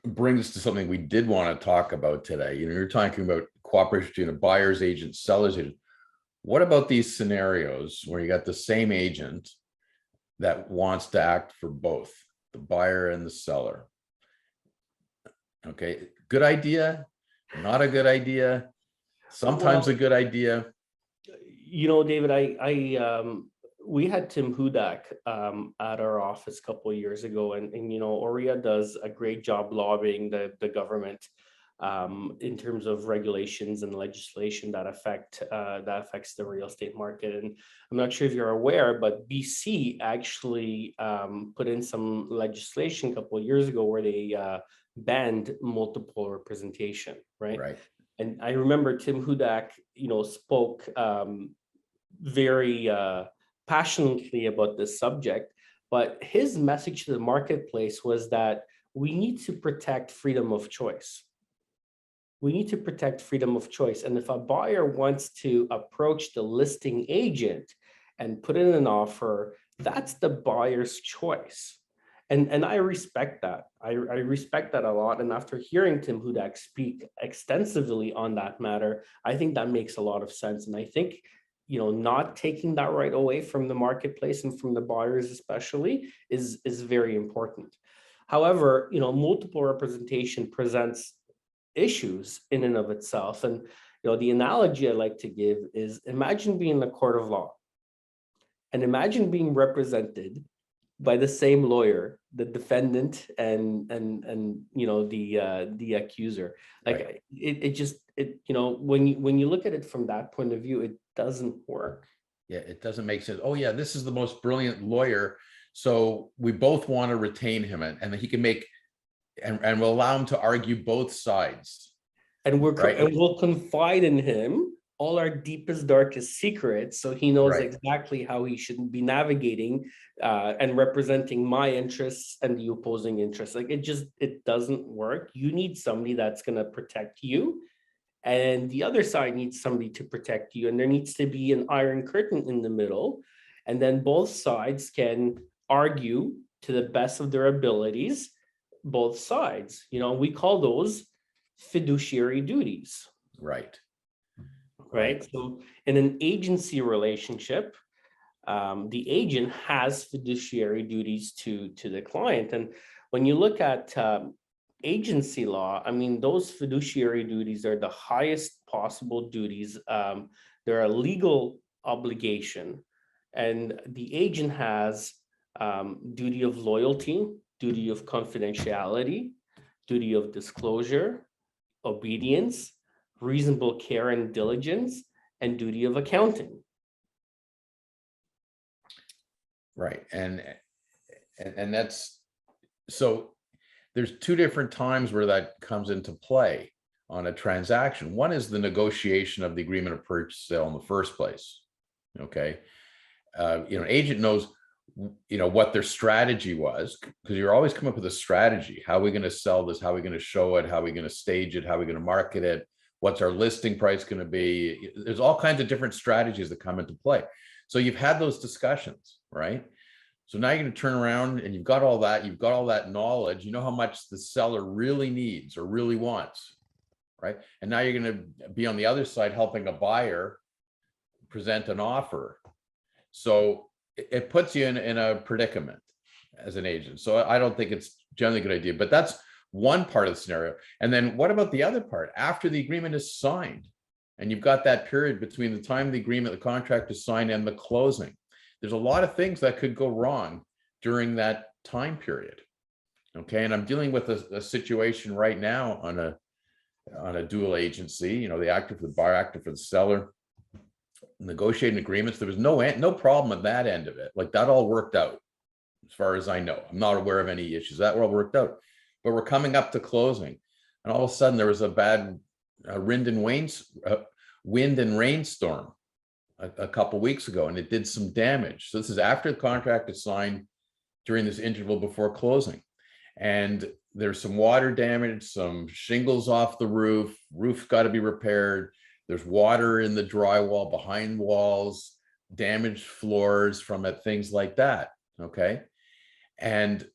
Speaker 3: brings us to something we did want to talk about today. You're talking about cooperation between a buyer's agent, seller's agent. What about these scenarios where you got the same agent that wants to act for both the buyer and the seller? Okay, good idea, not a good idea, sometimes a good idea.
Speaker 2: David, we had Tim Hudak at our office a couple of years ago, and OREA does a great job lobbying the government in terms of regulations and legislation that affects the real estate market. And I'm not sure if you're aware, but BC actually put in some legislation a couple of years ago where they banned multiple representation, right?
Speaker 3: Right.
Speaker 2: And I remember Tim Hudak, spoke very passionately about this subject, but his message to the marketplace was that we need to protect freedom of choice. We need to protect freedom of choice. And if a buyer wants to approach the listing agent and put in an offer, that's the buyer's choice. And I respect that. I respect that a lot. And after hearing Tim Hudak speak extensively on that matter, I think that makes a lot of sense. And I think, not taking that right away from the marketplace and from the buyers especially is very important. However, multiple representation presents issues in and of itself. And the analogy I like to give is, imagine being in the court of law and imagine being represented by the same lawyer, the defendant and the accuser. Like
Speaker 3: Right.
Speaker 2: when you look at it from that point of view, it doesn't work.
Speaker 3: Yeah, it doesn't make sense. Oh yeah, this is the most brilliant lawyer, so we both want to retain him, and he can make and we'll allow him to argue both sides,
Speaker 2: And
Speaker 3: right?
Speaker 2: we'll confide in him all our deepest, darkest secrets, so he knows
Speaker 3: Right.
Speaker 2: exactly how he should be navigating and representing my interests and the opposing interests. Like it doesn't work. You need somebody that's going to protect you, and the other side needs somebody to protect you, and there needs to be an iron curtain in the middle, and then both sides can argue to the best of their abilities, both sides. We call those fiduciary duties.
Speaker 3: Right.
Speaker 2: Right. So in an agency relationship, the agent has fiduciary duties to the client. And when you look at agency law, I mean, those fiduciary duties are the highest possible duties. They're a legal obligation, and the agent has duty of loyalty, duty of confidentiality, duty of disclosure, obedience, reasonable care and diligence, and duty of accounting.
Speaker 3: Right. And that's, so there's two different times where that comes into play on a transaction. One is the negotiation of the agreement of purchase sale in the first place. Okay. An agent knows, what their strategy was, because you're always coming up with a strategy. How are we going to sell this? How are we going to show it? How are we going to stage it? How are we going to market it? What's our listing price going to be? There's all kinds of different strategies that come into play. So you've had those discussions, right? So now you're going to turn around and you've got all that knowledge. You know how much the seller really needs or really wants, right? And now you're going to be on the other side helping a buyer present an offer. So it puts you in a predicament as an agent. So I don't think it's generally a good idea, but that's one part of the scenario. And then what about the other part? After the agreement is signed and you've got that period between the time the agreement, the contract is signed and the closing, there's a lot of things that could go wrong during that time period. Okay. And I'm dealing with a situation right now on a dual agency, the actor for the buyer, actor for the seller, negotiating agreements. There was no problem at that end of it. Like that all worked out as far as I know. I'm not aware of any issues. That all worked out, but we're coming up to closing. And all of a sudden there was a bad wind and rainstorm a couple of weeks ago, and it did some damage. So this is after the contract is signed, during this interval before closing. And there's some water damage, some shingles off the roof's got to be repaired. There's water in the drywall, behind walls, damaged floors from it, things like that. Okay. And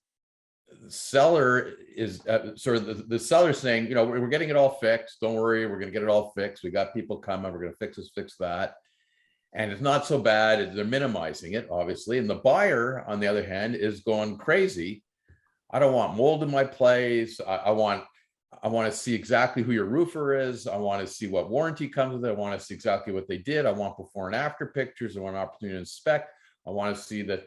Speaker 3: the seller is the seller saying, we're getting it all fixed. Don't worry, we're going to get it all fixed. We got people coming. We're going to fix this, fix that. And it's not so bad. They're minimizing it, obviously. And the buyer, on the other hand, is going crazy. I don't want mold in my place. I want to see exactly who your roofer is. I want to see what warranty comes with it. I want to see exactly what they did. I want before and after pictures. I want an opportunity to inspect. I want to see that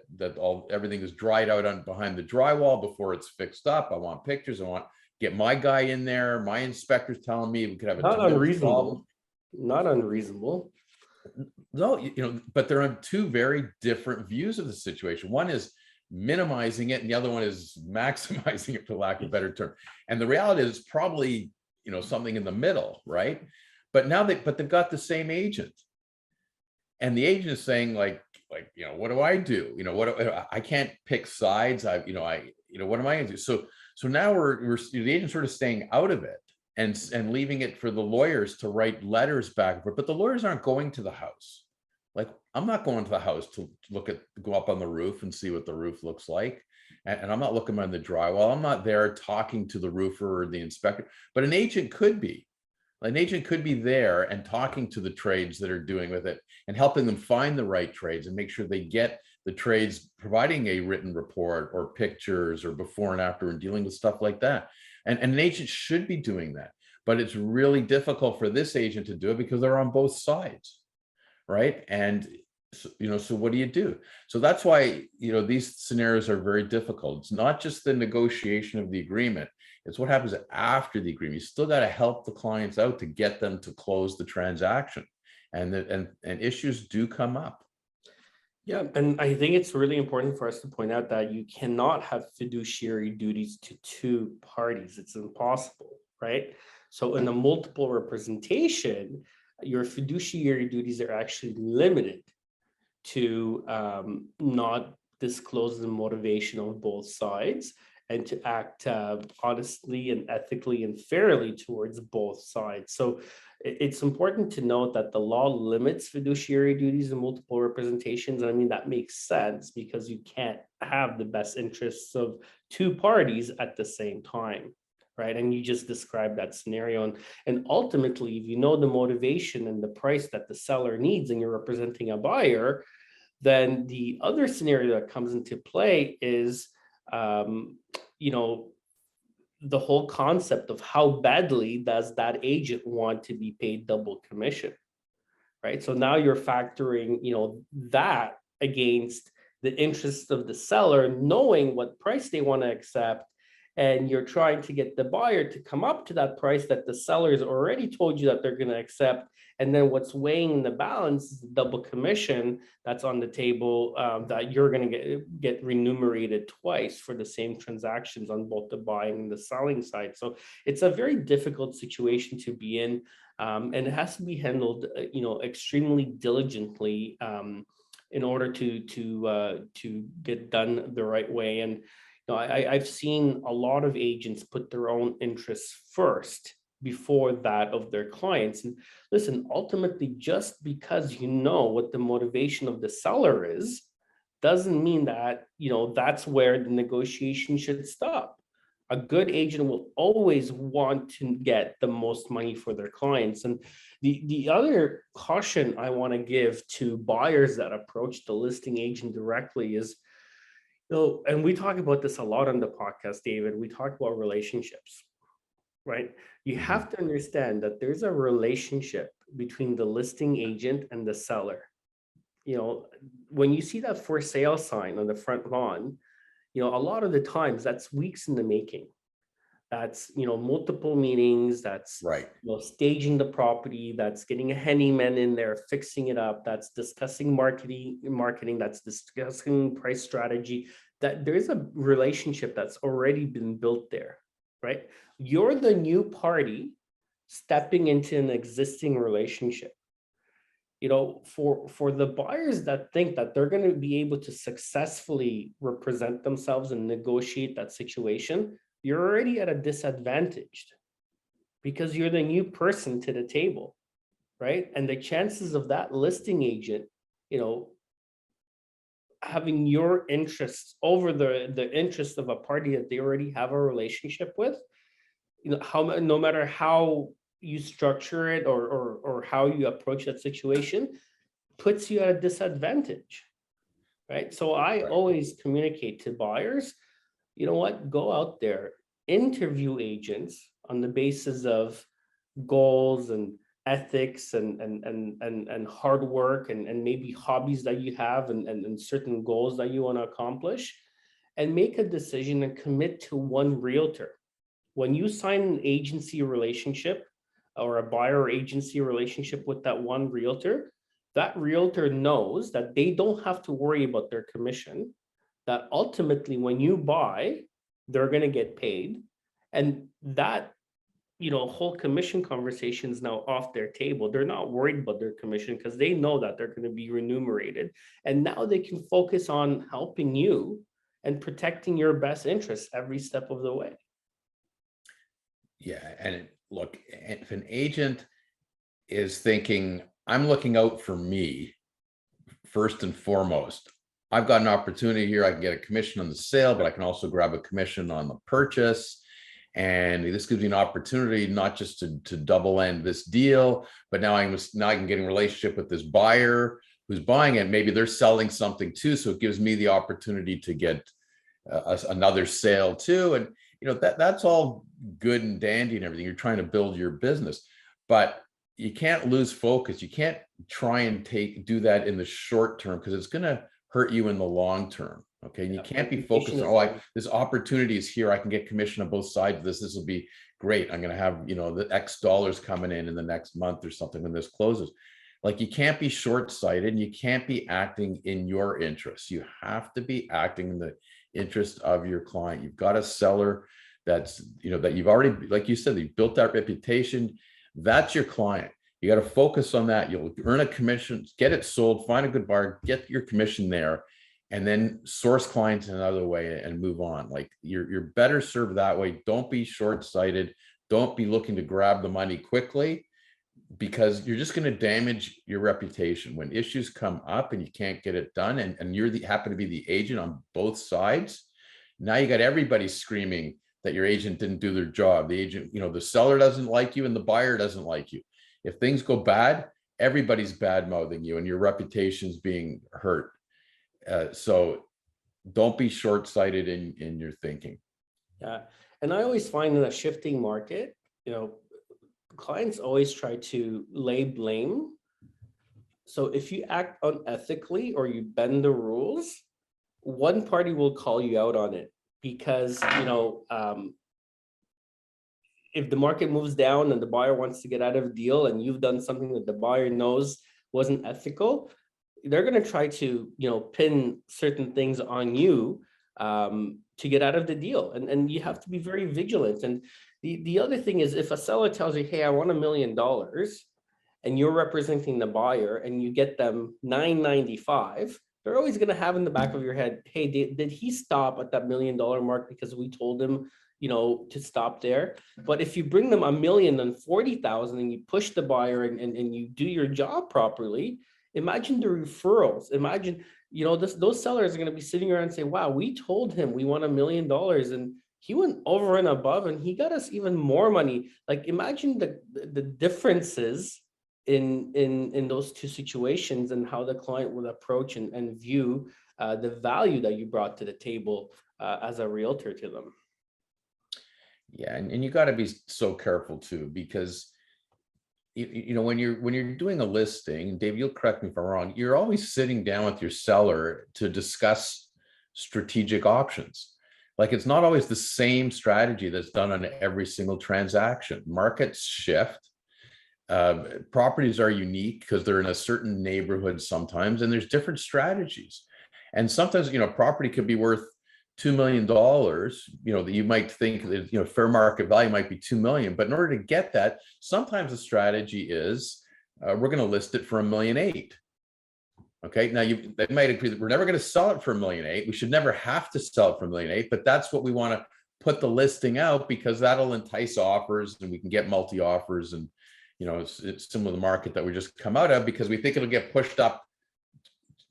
Speaker 3: everything is dried out behind the drywall before it's fixed up. I want pictures. I want get my guy in there. My inspector's telling me we could have a
Speaker 2: Not
Speaker 3: toilet problem.
Speaker 2: unreasonable. Not unreasonable.
Speaker 3: No, but they're on two very different views of the situation. One is minimizing it, and the other one is maximizing it, for lack of a better term. And the reality is probably, something in the middle, right? But they've got the same agent, and the agent is saying what do I do? I can't pick sides. What am I going to do? So now we're the agent's sort of staying out of it and leaving it for the lawyers to write letters back and forth. But the lawyers aren't going to the house. Like, I'm not going to the house to go up on the roof and see what the roof looks like. And I'm not looking on the drywall. I'm not there talking to the roofer or the inspector, but an agent could be. An agent could be there and talking to the trades that are doing with it and helping them find the right trades and make sure they get the trades, providing a written report or pictures or before and after, and dealing with stuff like that. And an agent should be doing that, but it's really difficult for this agent to do it because they're on both sides, right? And so what do you do? So that's why, these scenarios are very difficult. It's not just the negotiation of the agreement. It's what happens after the agreement. You still got to help the clients out to get them to close the transaction. And issues do come up.
Speaker 2: Yeah, and I think it's really important for us to point out that you cannot have fiduciary duties to two parties. It's impossible, right? So in a multiple representation, your fiduciary duties are actually limited to not disclose the motivation of both sides and to act honestly and ethically and fairly towards both sides. So it's important to note that the law limits fiduciary duties and multiple representations. And I mean, that makes sense because you can't have the best interests of two parties at the same time, right? And you just described that scenario. And ultimately, if you know the motivation and the price that the seller needs and you're representing a buyer, then the other scenario that comes into play is, the whole concept of how badly does that agent want to be paid double commission, right? So now you're factoring, that against the interest of the seller, knowing what price they want to accept, and you're trying to get the buyer to come up to that price that the sellers already told you that they're going to accept. And then what's weighing in the balance is the double commission that's on the table, that you're going to get remunerated twice for the same transactions on both the buying and the selling side. So it's a very difficult situation to be in, and it has to be handled, extremely diligently, in order to get done the right way. And I've seen a lot of agents put their own interests first before that of their clients. And listen, ultimately, just because you know what the motivation of the seller is, doesn't mean that, that's where the negotiation should stop. A good agent will always want to get the most money for their clients. And the other caution I want to give to buyers that approach the listing agent directly is, and we talk about this a lot on the podcast, David, we talk about relationships, right? You have to understand that there's a relationship between the listing agent and the seller. When you see that for sale sign on the front lawn, a lot of the times that's weeks in the making. That's, multiple meetings, that's
Speaker 3: right.
Speaker 2: Staging the property, that's getting a handyman in there, fixing it up, that's discussing marketing, that's discussing price strategy. That there's a relationship that's already been built there, right? You're the new party stepping into an existing relationship. For the buyers that think that they're going to be able to successfully represent themselves and negotiate that situation, you're already at a disadvantage because you're the new person to the table, right? And the chances of that listing agent, having your interests over the interest of a party that they already have a relationship with, no matter how you structure it or how you approach that situation, puts you at a disadvantage, right? So I always communicate to buyers, go out there, interview agents on the basis of goals and ethics and hard work and maybe hobbies that you have and certain goals that you want to accomplish, and make a decision and commit to one realtor, when you sign an agency relationship or a buyer agency relationship with that one realtor, that realtor knows that they don't have to worry about their commission, that ultimately when you buy, they're going to get paid. And that, whole commission conversation is now off their table. They're not worried about their commission because they know that they're going to be remunerated. And now they can focus on helping you and protecting your best interests every step of the way.
Speaker 3: Yeah. And look, if an agent is thinking, I'm looking out for me first and foremost, I've got an opportunity here. I can get a commission on the sale, but I can also grab a commission on the purchase. And this gives me an opportunity not just to double end this deal, but now I can get in relationship with this buyer who's buying it. Maybe they're selling something too, so it gives me the opportunity to get another sale too. And that's all good and dandy and everything. You're trying to build your business, but you can't lose focus. You can't try and do that in the short term because it's going to hurt you in the long term. Okay. And you can't be focused on, this opportunity is here. I can get commission on both sides of this. This will be great. I'm going to have, the X dollars coming in the next month or something when this closes. Like, you can't be short-sighted and you can't be acting in your interests. You have to be acting in the interest of your client. You've got a seller that's, that you've already, like you said, you've built that reputation. That's your client. You got to focus on that. You'll earn a commission, get it sold, find a good buyer, get your commission there, and then source clients another way and move on. Like, you're better served that way. Don't be short-sighted. Don't be looking to grab the money quickly, because you're just going to damage your reputation when issues come up and you can't get it done. And you're happen to be the agent on both sides. Now you got everybody screaming that your agent didn't do their job. The agent, the seller doesn't like you and the buyer doesn't like you. If things go bad, everybody's bad mouthing you and your reputation's being hurt. So don't be short-sighted in your thinking.
Speaker 2: Yeah. And I always find in a shifting market, clients always try to lay blame. So if you act unethically or you bend the rules, one party will call you out on it because, if the market moves down and the buyer wants to get out of a deal and you've done something that the buyer knows wasn't ethical, they're going to try to, pin certain things on you to get out of the deal. And you have to be very vigilant. And the other thing is, if a seller tells you, hey, I want $1 million, and you're representing the buyer and you get them $995, they're always going to have in the back of your head, hey, did he stop at that $1 million mark because we told him, to stop there? But if you bring them $1,040,000 and you push the buyer and you do your job properly, imagine the referrals. Imagine, those sellers are going to be sitting around and say, wow, we told him we want $1 million and he went over and above and he got us even more money. Like, imagine the differences in those two situations and how the client will approach and view the value that you brought to the table as a realtor to them.
Speaker 3: Yeah, and you got to be so careful too, because when you're doing a listing, Dave, you'll correct me if I'm wrong, you're always sitting down with your seller to discuss strategic options. Like, it's not always the same strategy that's done on every single transaction. Markets shift. Properties are unique because they're in a certain neighborhood sometimes, and there's different strategies. And sometimes, property could be worth $2 million, that you might think that, fair market value might be 2 million. But in order to get that, sometimes the strategy is we're going to list it for $1.8 million. Okay. Now they might agree that we're never going to sell it for $1.8 million. We should never have to sell it for $1.8 million, but that's what we want to put the listing out, because that'll entice offers and we can get multi offers. And, it's similar to the market that we just come out of, because we think it'll get pushed up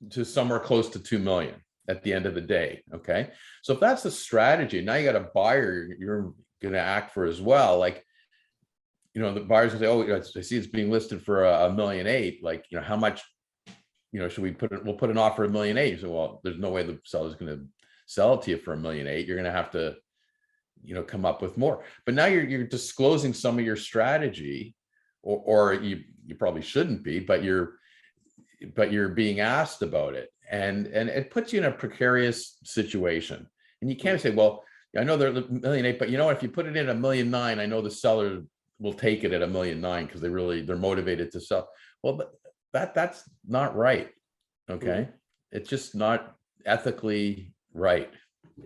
Speaker 3: to somewhere close to 2 million at the end of the day. Okay. So if that's the strategy, now you got a buyer you're going to act for as well. Like, the buyers will say, oh, I see it's being listed for $1.8 million. Like, how much, should we put it? We'll put an offer of $1.8 million. So, well, there's no way the seller's going to sell it to you for $1.8 million. You're going to have to, come up with more. But now you're disclosing some of your strategy, or you probably shouldn't be, but you're being asked about it. And it puts you in a precarious situation. And you can't say, well, I know they're the 1,800,000, but you know what? If you put it in 1,900,000, I know the seller will take it at 1,900,000 because they're motivated to sell. Well, but that's not right.
Speaker 2: Mhm.
Speaker 3: Okay. It's just not ethically right.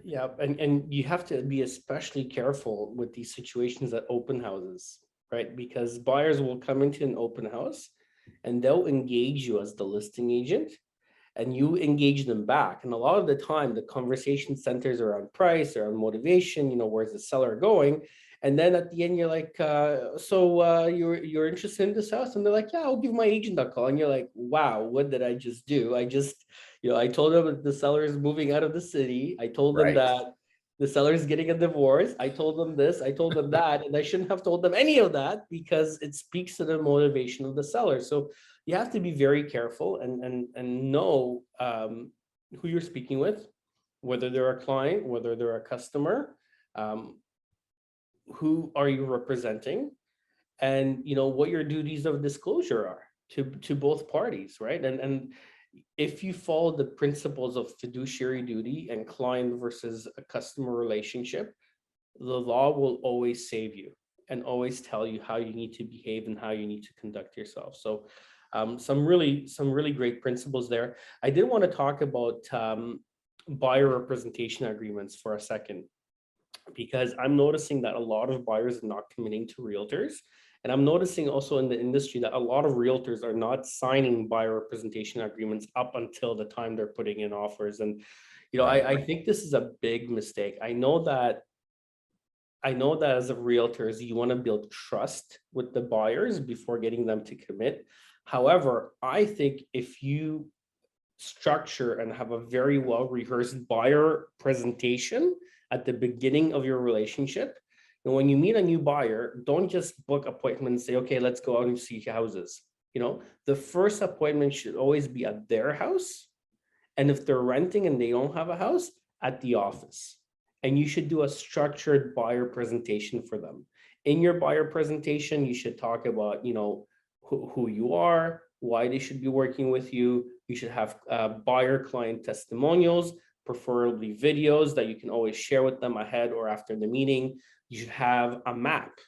Speaker 2: Yeah, and you have to be especially careful with these situations at open houses, right? Because buyers will come into an open house and they'll engage you as the listing agent, and you engage them back. And a lot of the time, the conversation centers around price, around motivation, where's the seller going? And then at the end, you're like, you're interested in this house? And they're like, yeah, I'll give my agent a call. And you're like, wow, what did I just do? I told them that the seller is moving out of the city. I told them
Speaker 3: Right.
Speaker 2: that the seller is getting a divorce. I told them this, I told them that, and I shouldn't have told them any of that because it speaks to the motivation of the seller. So you have to be very careful and know who you're speaking with, whether they're a client, whether they're a customer, um, who are you representing, and what your duties of disclosure are to both parties, right? And if you follow the principles of fiduciary duty and client versus a customer relationship, the law will always save you and always tell you how you need to behave and how you need to conduct yourself. So some really great principles there. I did want to talk about buyer representation agreements for a second, because I'm noticing that a lot of buyers are not committing to realtors. And I'm noticing also in the industry that a lot of realtors are not signing buyer representation agreements up until the time they're putting in offers. And,
Speaker 3: Right.
Speaker 2: I think this is a big mistake. I know that as a realtors, you want to build trust with the buyers before getting them to commit. However, I think if you structure and have a very well rehearsed buyer presentation at the beginning of your relationship, and when you meet a new buyer, don't just book appointments and say, okay, let's go out and see houses. The first appointment should always be at their house, and if they're renting and they don't have a house, at the office. And you should do a structured buyer presentation for them. In your buyer presentation, you should talk about, who you are, why they should be working with you. You should have buyer client testimonials, preferably videos that you can always share with them ahead or after the meeting. You should have a map,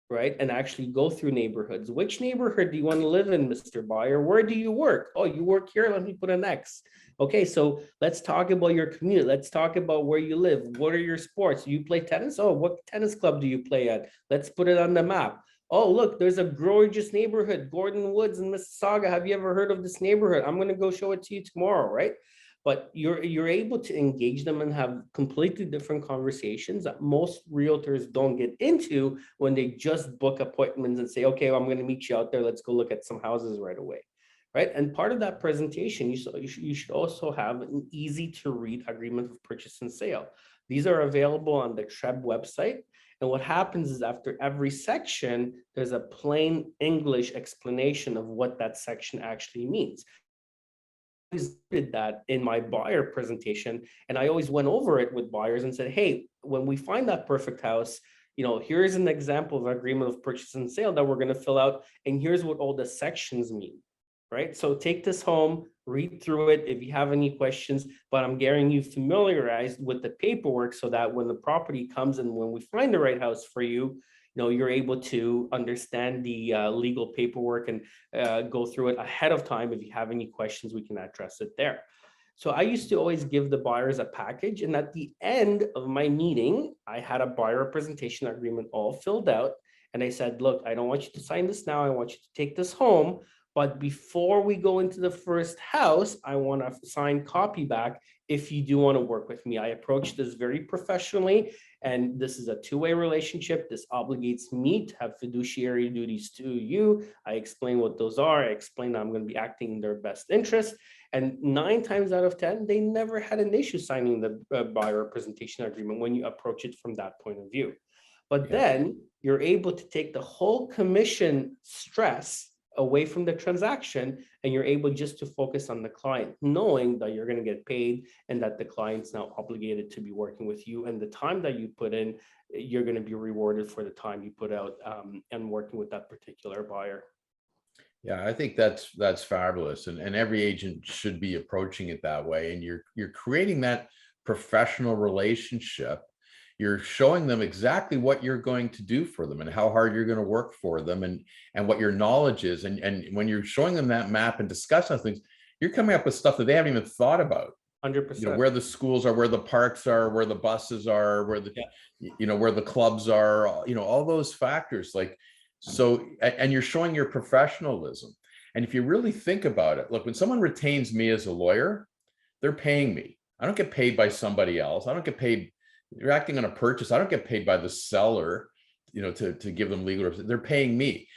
Speaker 2: right? And actually go through neighborhoods. Which neighborhood do you want to live in, Mr. Buyer? Where do you work? Oh, you work here? Let me put an X. Okay, so let's talk about your commute. Let's talk about where you live. What are your sports? You play tennis? Oh, what tennis club do you play at? Let's put it on the map. Oh, look, there's a gorgeous neighborhood, Gordon Woods in Mississauga. Have you ever heard of this neighborhood? I'm going to go show it to you tomorrow, right? But you're able to engage them and have completely different conversations that most realtors don't get into when they just book appointments and say, okay, well, I'm going to meet you out there. Let's go look at some houses right away. Right. And part of that presentation, you should also have an easy to read agreement of purchase and sale. These are available on the TREB website. And what happens is after every section, there's a plain English explanation of what that section actually means. Did that in my buyer presentation, and I always went over it with buyers and said, hey, when we find that perfect house, here's an example of agreement of purchase and sale that we're going to fill out, and here's what all the sections mean, right? So take this home, read through it if you have any questions, but I'm getting you familiarized with the paperwork so that when the property comes and when we find the right house for you, you're able to understand the legal paperwork and go through it ahead of time. If you have any questions, we can address it there. So I used to always give the buyers a package, and at the end of my meeting, I had a buyer representation agreement all filled out. And I said, look, I don't want you to sign this now. I want you to take this home. But before we go into the first house, I want a signed copy back if you do want to work with me. I approach this very professionally, and this is a two-way relationship. This obligates me to have fiduciary duties to you. I explain what those are. I explain that I'm going to be acting in their best interest. And 9 times out of 10, they never had an issue signing the buyer representation agreement when you approach it from that point of view. But
Speaker 3: Yeah.
Speaker 2: then you're able to take the whole commission stress away from the transaction, and you're able just to focus on the client, knowing that you're going to get paid and that the client's now obligated to be working with you, and the time that you put in, you're going to be rewarded for the time you put out and working with that particular buyer.
Speaker 3: Yeah, I think that's fabulous, and every agent should be approaching it that way. And you're creating that professional relationship. You're showing them exactly what you're going to do for them and how hard you're going to work for them, and what your knowledge is. And when you're showing them that map and discussing things, you're coming up with stuff that they haven't even thought about.
Speaker 2: 100%.
Speaker 3: Where the schools are, where the parks are, where the buses are, where the, where the clubs are, all those factors. Like, so, and you're showing your professionalism. And if you really think about it, look, when someone retains me as a lawyer, they're paying me. I don't get paid by somebody else. I don't get paid. You're acting on a purchase. I don't get paid by the seller, to give them legal. They're paying me.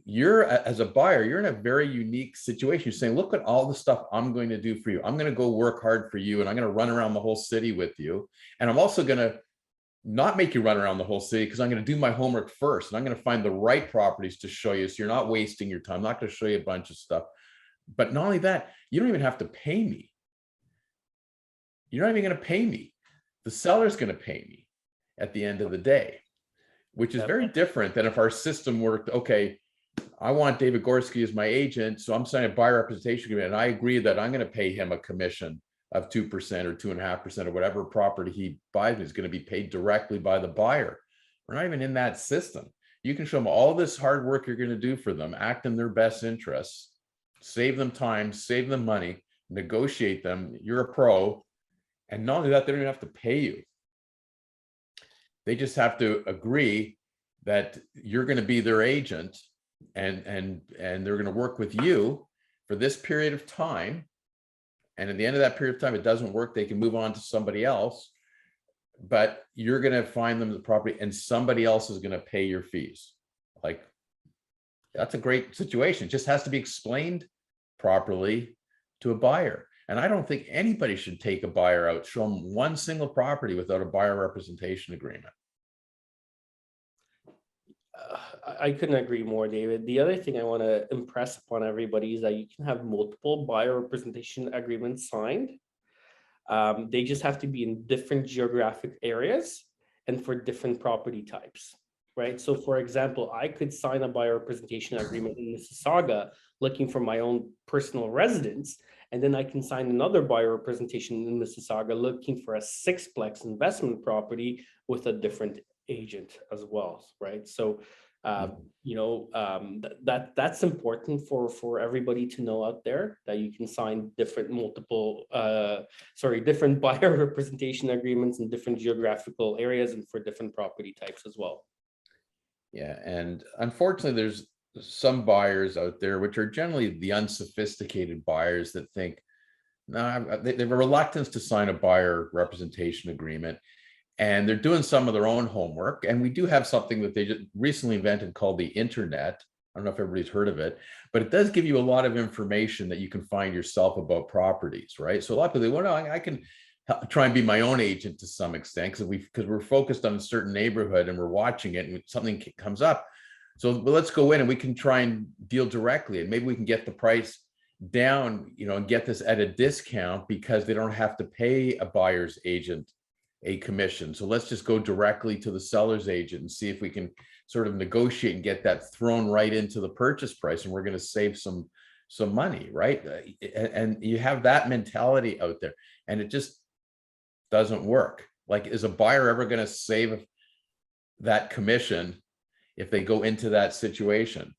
Speaker 3: You're, as a buyer, you're in a very unique situation. You're saying, look at all the stuff I'm going to do for you. I'm going to go work hard for you, and I'm going to run around the whole city with you. And I'm also going to not make you run around the whole city, because I'm going to do my homework first, and I'm going to find the right properties to show you, so you're not wasting your time. I'm not going to show you a bunch of stuff. But not only that, you don't even have to pay me. You're not even going to pay me. The seller's going to pay me at the end of the day, which is very different than if our system worked. Okay, I want David Gorski as my agent, so I'm signing a buyer representation agreement, and I agree that I'm going to pay him a commission of 2% or 2.5%, or whatever property he buys is going to be paid directly by the buyer. We're not even in that system. You can show them all this hard work you're going to do for them, act in their best interests, save them time, save them money, negotiate them. You're a pro. And not only that, they don't even have to pay you. They just have to agree that you're going to be their agent, and they're going to work with you for this period of time. And at the end of that period of time, it doesn't work, they can move on to somebody else. But you're going to find them the property, and somebody else is going to pay your fees. Like, that's a great situation. It just has to be explained properly to a buyer. And I don't think anybody should take a buyer out, show them one single property without a buyer representation agreement.
Speaker 2: I couldn't agree more, David. The other thing I want to impress upon everybody is that you can have multiple buyer representation agreements signed. They just have to be in different geographic areas and for different property types, right? So for example, I could sign a buyer representation agreement in Mississauga looking for my own personal residence, and then I can sign another buyer representation in Mississauga looking for a sixplex investment property with a different agent as well, right? So that's important for everybody to know out there, that you can sign different buyer representation agreements in different geographical areas and for different property types as well.
Speaker 3: Yeah, and unfortunately, there's some buyers out there, which are generally the unsophisticated buyers, that think, no, they have a reluctance to sign a buyer representation agreement, and they're doing some of their own homework. And we do have something that they just recently invented called the internet. I don't know if everybody's heard of it, but it does give you a lot of information that you can find yourself about properties, right? So a lot of people, they, well, no, I can try and be my own agent to some extent, because we're focused on a certain neighborhood and we're watching it, and something comes up. So let's go in and we can try and deal directly, and maybe we can get the price down, and get this at a discount, because they don't have to pay a buyer's agent a commission. So let's just go directly to the seller's agent and see if we can sort of negotiate and get that thrown right into the purchase price, and we're going to save some money, right? And you have that mentality out there, and it just doesn't work. Like, is a buyer ever going to save that commission if they go into that situation?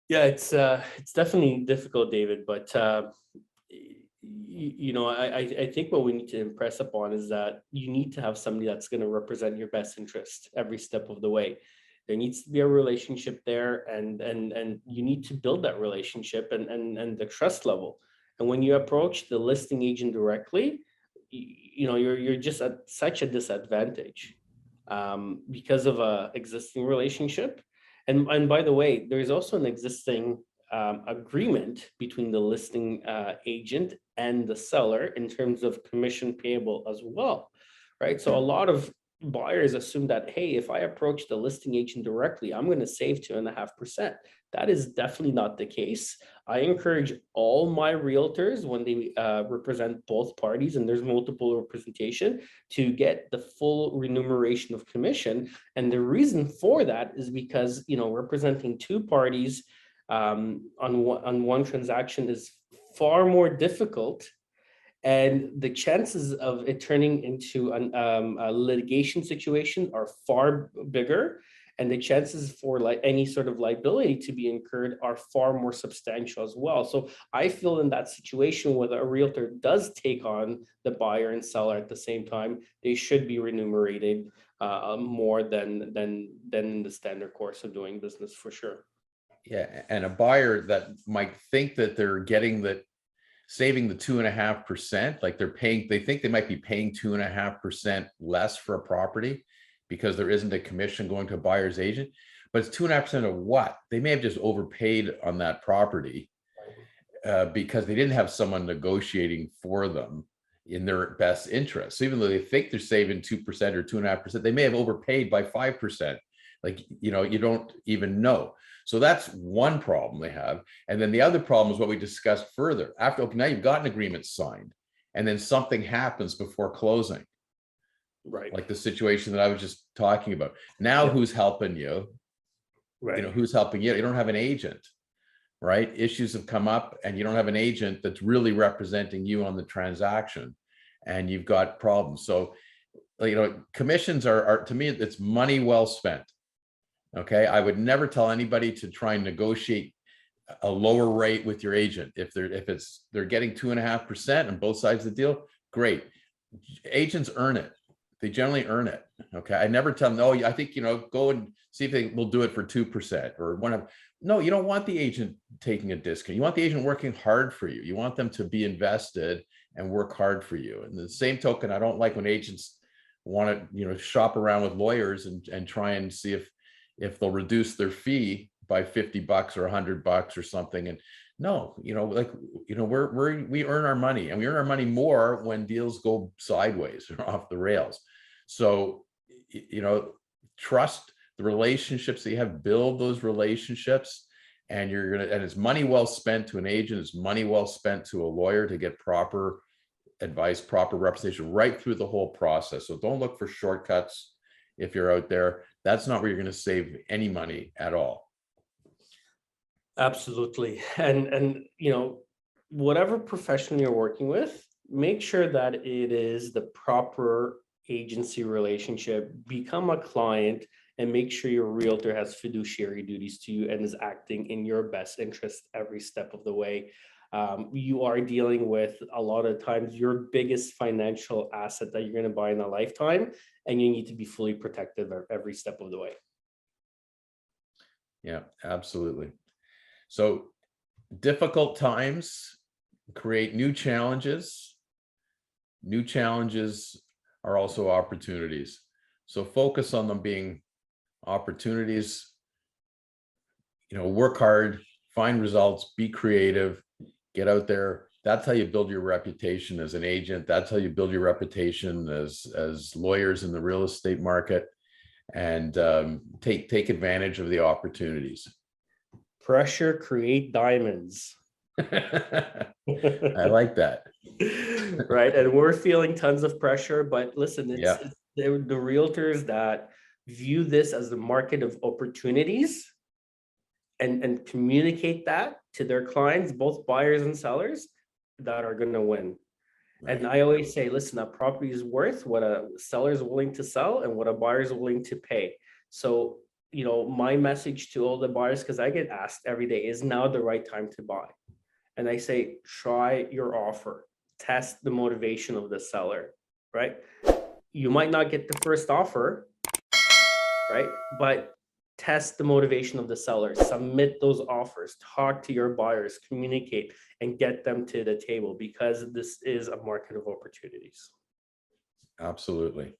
Speaker 2: Yeah, it's definitely difficult, David, but I think what we need to impress upon is that you need to have somebody that's going to represent your best interest every step of the way. There needs to be a relationship there, and you need to build that relationship and the trust level. And when you approach the listing agent directly, you're just at such a disadvantage because of a existing relationship. And by the way, there's also an existing agreement between the listing agent and the seller in terms of commission payable as well, right? So a lot of buyers assume that, hey, if I approach the listing agent directly, I'm going to save 2.5%. That is definitely not the case. I encourage all my realtors, when they represent both parties and there's multiple representation, to get the full remuneration of commission. And the reason for that is because, representing two parties on one transaction is far more difficult And the chances of it turning into a litigation situation are far bigger, and the chances for like any sort of liability to be incurred are far more substantial as well. So I feel in that situation where a realtor does take on the buyer and seller at the same time, they should be remunerated more than in the standard course of doing business, for sure.
Speaker 3: Yeah, and a buyer that might think that they're getting the saving the 2.5%, like they think they might be paying 2.5% less for a property because there isn't a commission going to a buyer's agent, but it's 2.5% of what? They may have just overpaid on that property because they didn't have someone negotiating for them in their best interest. So even though they think they're saving 2% or 2.5%, they may have overpaid by 5%. Like, you don't even know. So that's one problem they have. And then the other problem is what we discussed further. After, okay, now you've got an agreement signed, and then something happens before closing.
Speaker 2: Right.
Speaker 3: Like the situation that I was just talking about. Now, who's helping you?
Speaker 2: Right.
Speaker 3: Who's helping you? You don't have an agent, right? Issues have come up and you don't have an agent that's really representing you on the transaction, and you've got problems. So, commissions are to me, it's money well spent. Okay. I would never tell anybody to try and negotiate a lower rate with your agent. If they're getting 2.5% on both sides of the deal, great. Agents earn it. They generally earn it. Okay. I never tell them, oh, I think, go and see if they will do it for 2% or one. No, you don't want the agent taking a discount. You want the agent working hard for you. You want them to be invested and work hard for you. And the same token, I don't like when agents want to, shop around with lawyers and try and see if they'll reduce their fee by $50 or $100 or something. And no, we earn our money, and we earn our money more when deals go sideways or off the rails. So, trust the relationships that you have, build those relationships, and and it's money well spent to an agent. It's money well spent to a lawyer to get proper advice, proper representation right through the whole process. So don't look for shortcuts. If you're out there, that's not where you're going to save any money at all.
Speaker 2: Absolutely. And whatever profession you're working with, make sure that it is the proper agency relationship. Become a client and make sure your realtor has fiduciary duties to you and is acting in your best interest every step of the way. You are dealing with, a lot of times, your biggest financial asset that you're going to buy in a lifetime, and you need to be fully protected every step of the way.
Speaker 3: Yeah, absolutely. So difficult times create new challenges. New challenges are also opportunities. So focus on them being opportunities. Work hard, find results, be creative, get out there. That's how you build your reputation as an agent. That's how you build your reputation as lawyers in the real estate market, and take advantage of the opportunities.
Speaker 2: Pressure create diamonds.
Speaker 3: I like that.
Speaker 2: Right. And we're feeling tons of pressure, but listen,
Speaker 3: Yeah.
Speaker 2: it's the realtors that view this as the market of opportunities and communicate that to their clients, both buyers and sellers, that are going to win.
Speaker 3: Right.
Speaker 2: And I always say, listen, a property is worth what a seller is willing to sell and what a buyer is willing to pay. So, my message to all the buyers, because I get asked every day, is now the right time to buy? And I say, try your offer, test the motivation of the seller, right? You might not get the first offer, right? But test the motivation of the seller, submit those offers, talk to your buyers, communicate, and get them to the table, because this is a market of opportunities.
Speaker 3: Absolutely.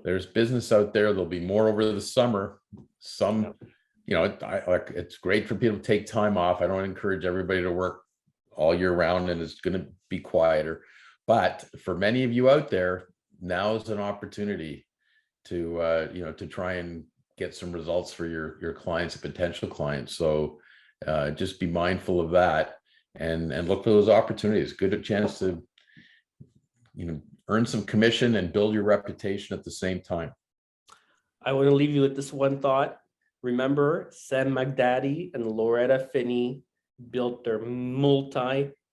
Speaker 3: There's business out there. There'll be more over the summer. Some, it's great for people to take time off. I don't encourage everybody to work all year round, and it's going to be quieter. But for many of you out there, now is an opportunity to try and get some results for your clients and potential clients. So just be mindful of that and look for those opportunities. Good chance to earn some commission and build your reputation at the same time.
Speaker 2: I want to leave you with this one thought. Remember, Sam McDaddy and Loretta Finney built their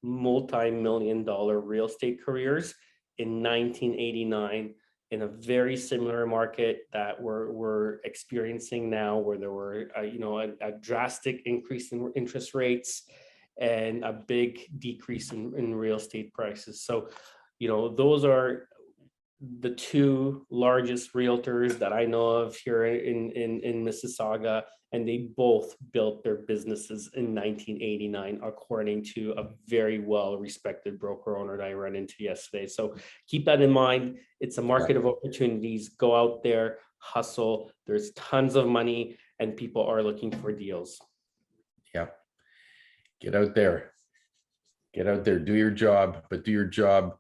Speaker 2: multi-million-dollar real estate careers in 1989 in a very similar market that we're experiencing now, where there were a drastic increase in interest rates and a big decrease in real estate prices. So, those are the two largest realtors that I know of here in Mississauga, and they both built their businesses in 1989, according to a very well-respected broker owner that I ran into yesterday. So keep that in mind. It's a market of opportunities. Go out there, hustle. There's tons of money, and people are looking for deals.
Speaker 3: Yeah. Get out there. Get out there. Do your job, but do your job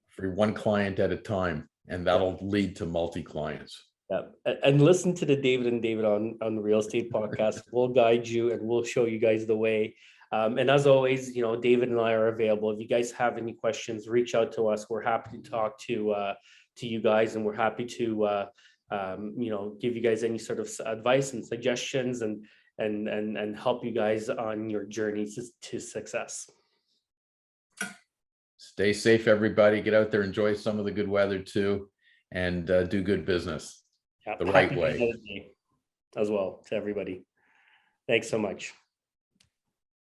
Speaker 3: for one client at a time, and that'll lead to multi-clients.
Speaker 2: Yeah, and listen to the David and David on the Real Estate Podcast. We'll guide you and we'll show you guys the way. And as always, David and I are available. If you guys have any questions, reach out to us. We're happy to talk to you guys, and we're happy to give you guys any sort of advice and suggestions and help you guys on your journey to success.
Speaker 3: Stay safe, everybody. Get out there, enjoy some of the good weather too, and do good business the right way.
Speaker 2: As well to everybody. Thanks so much.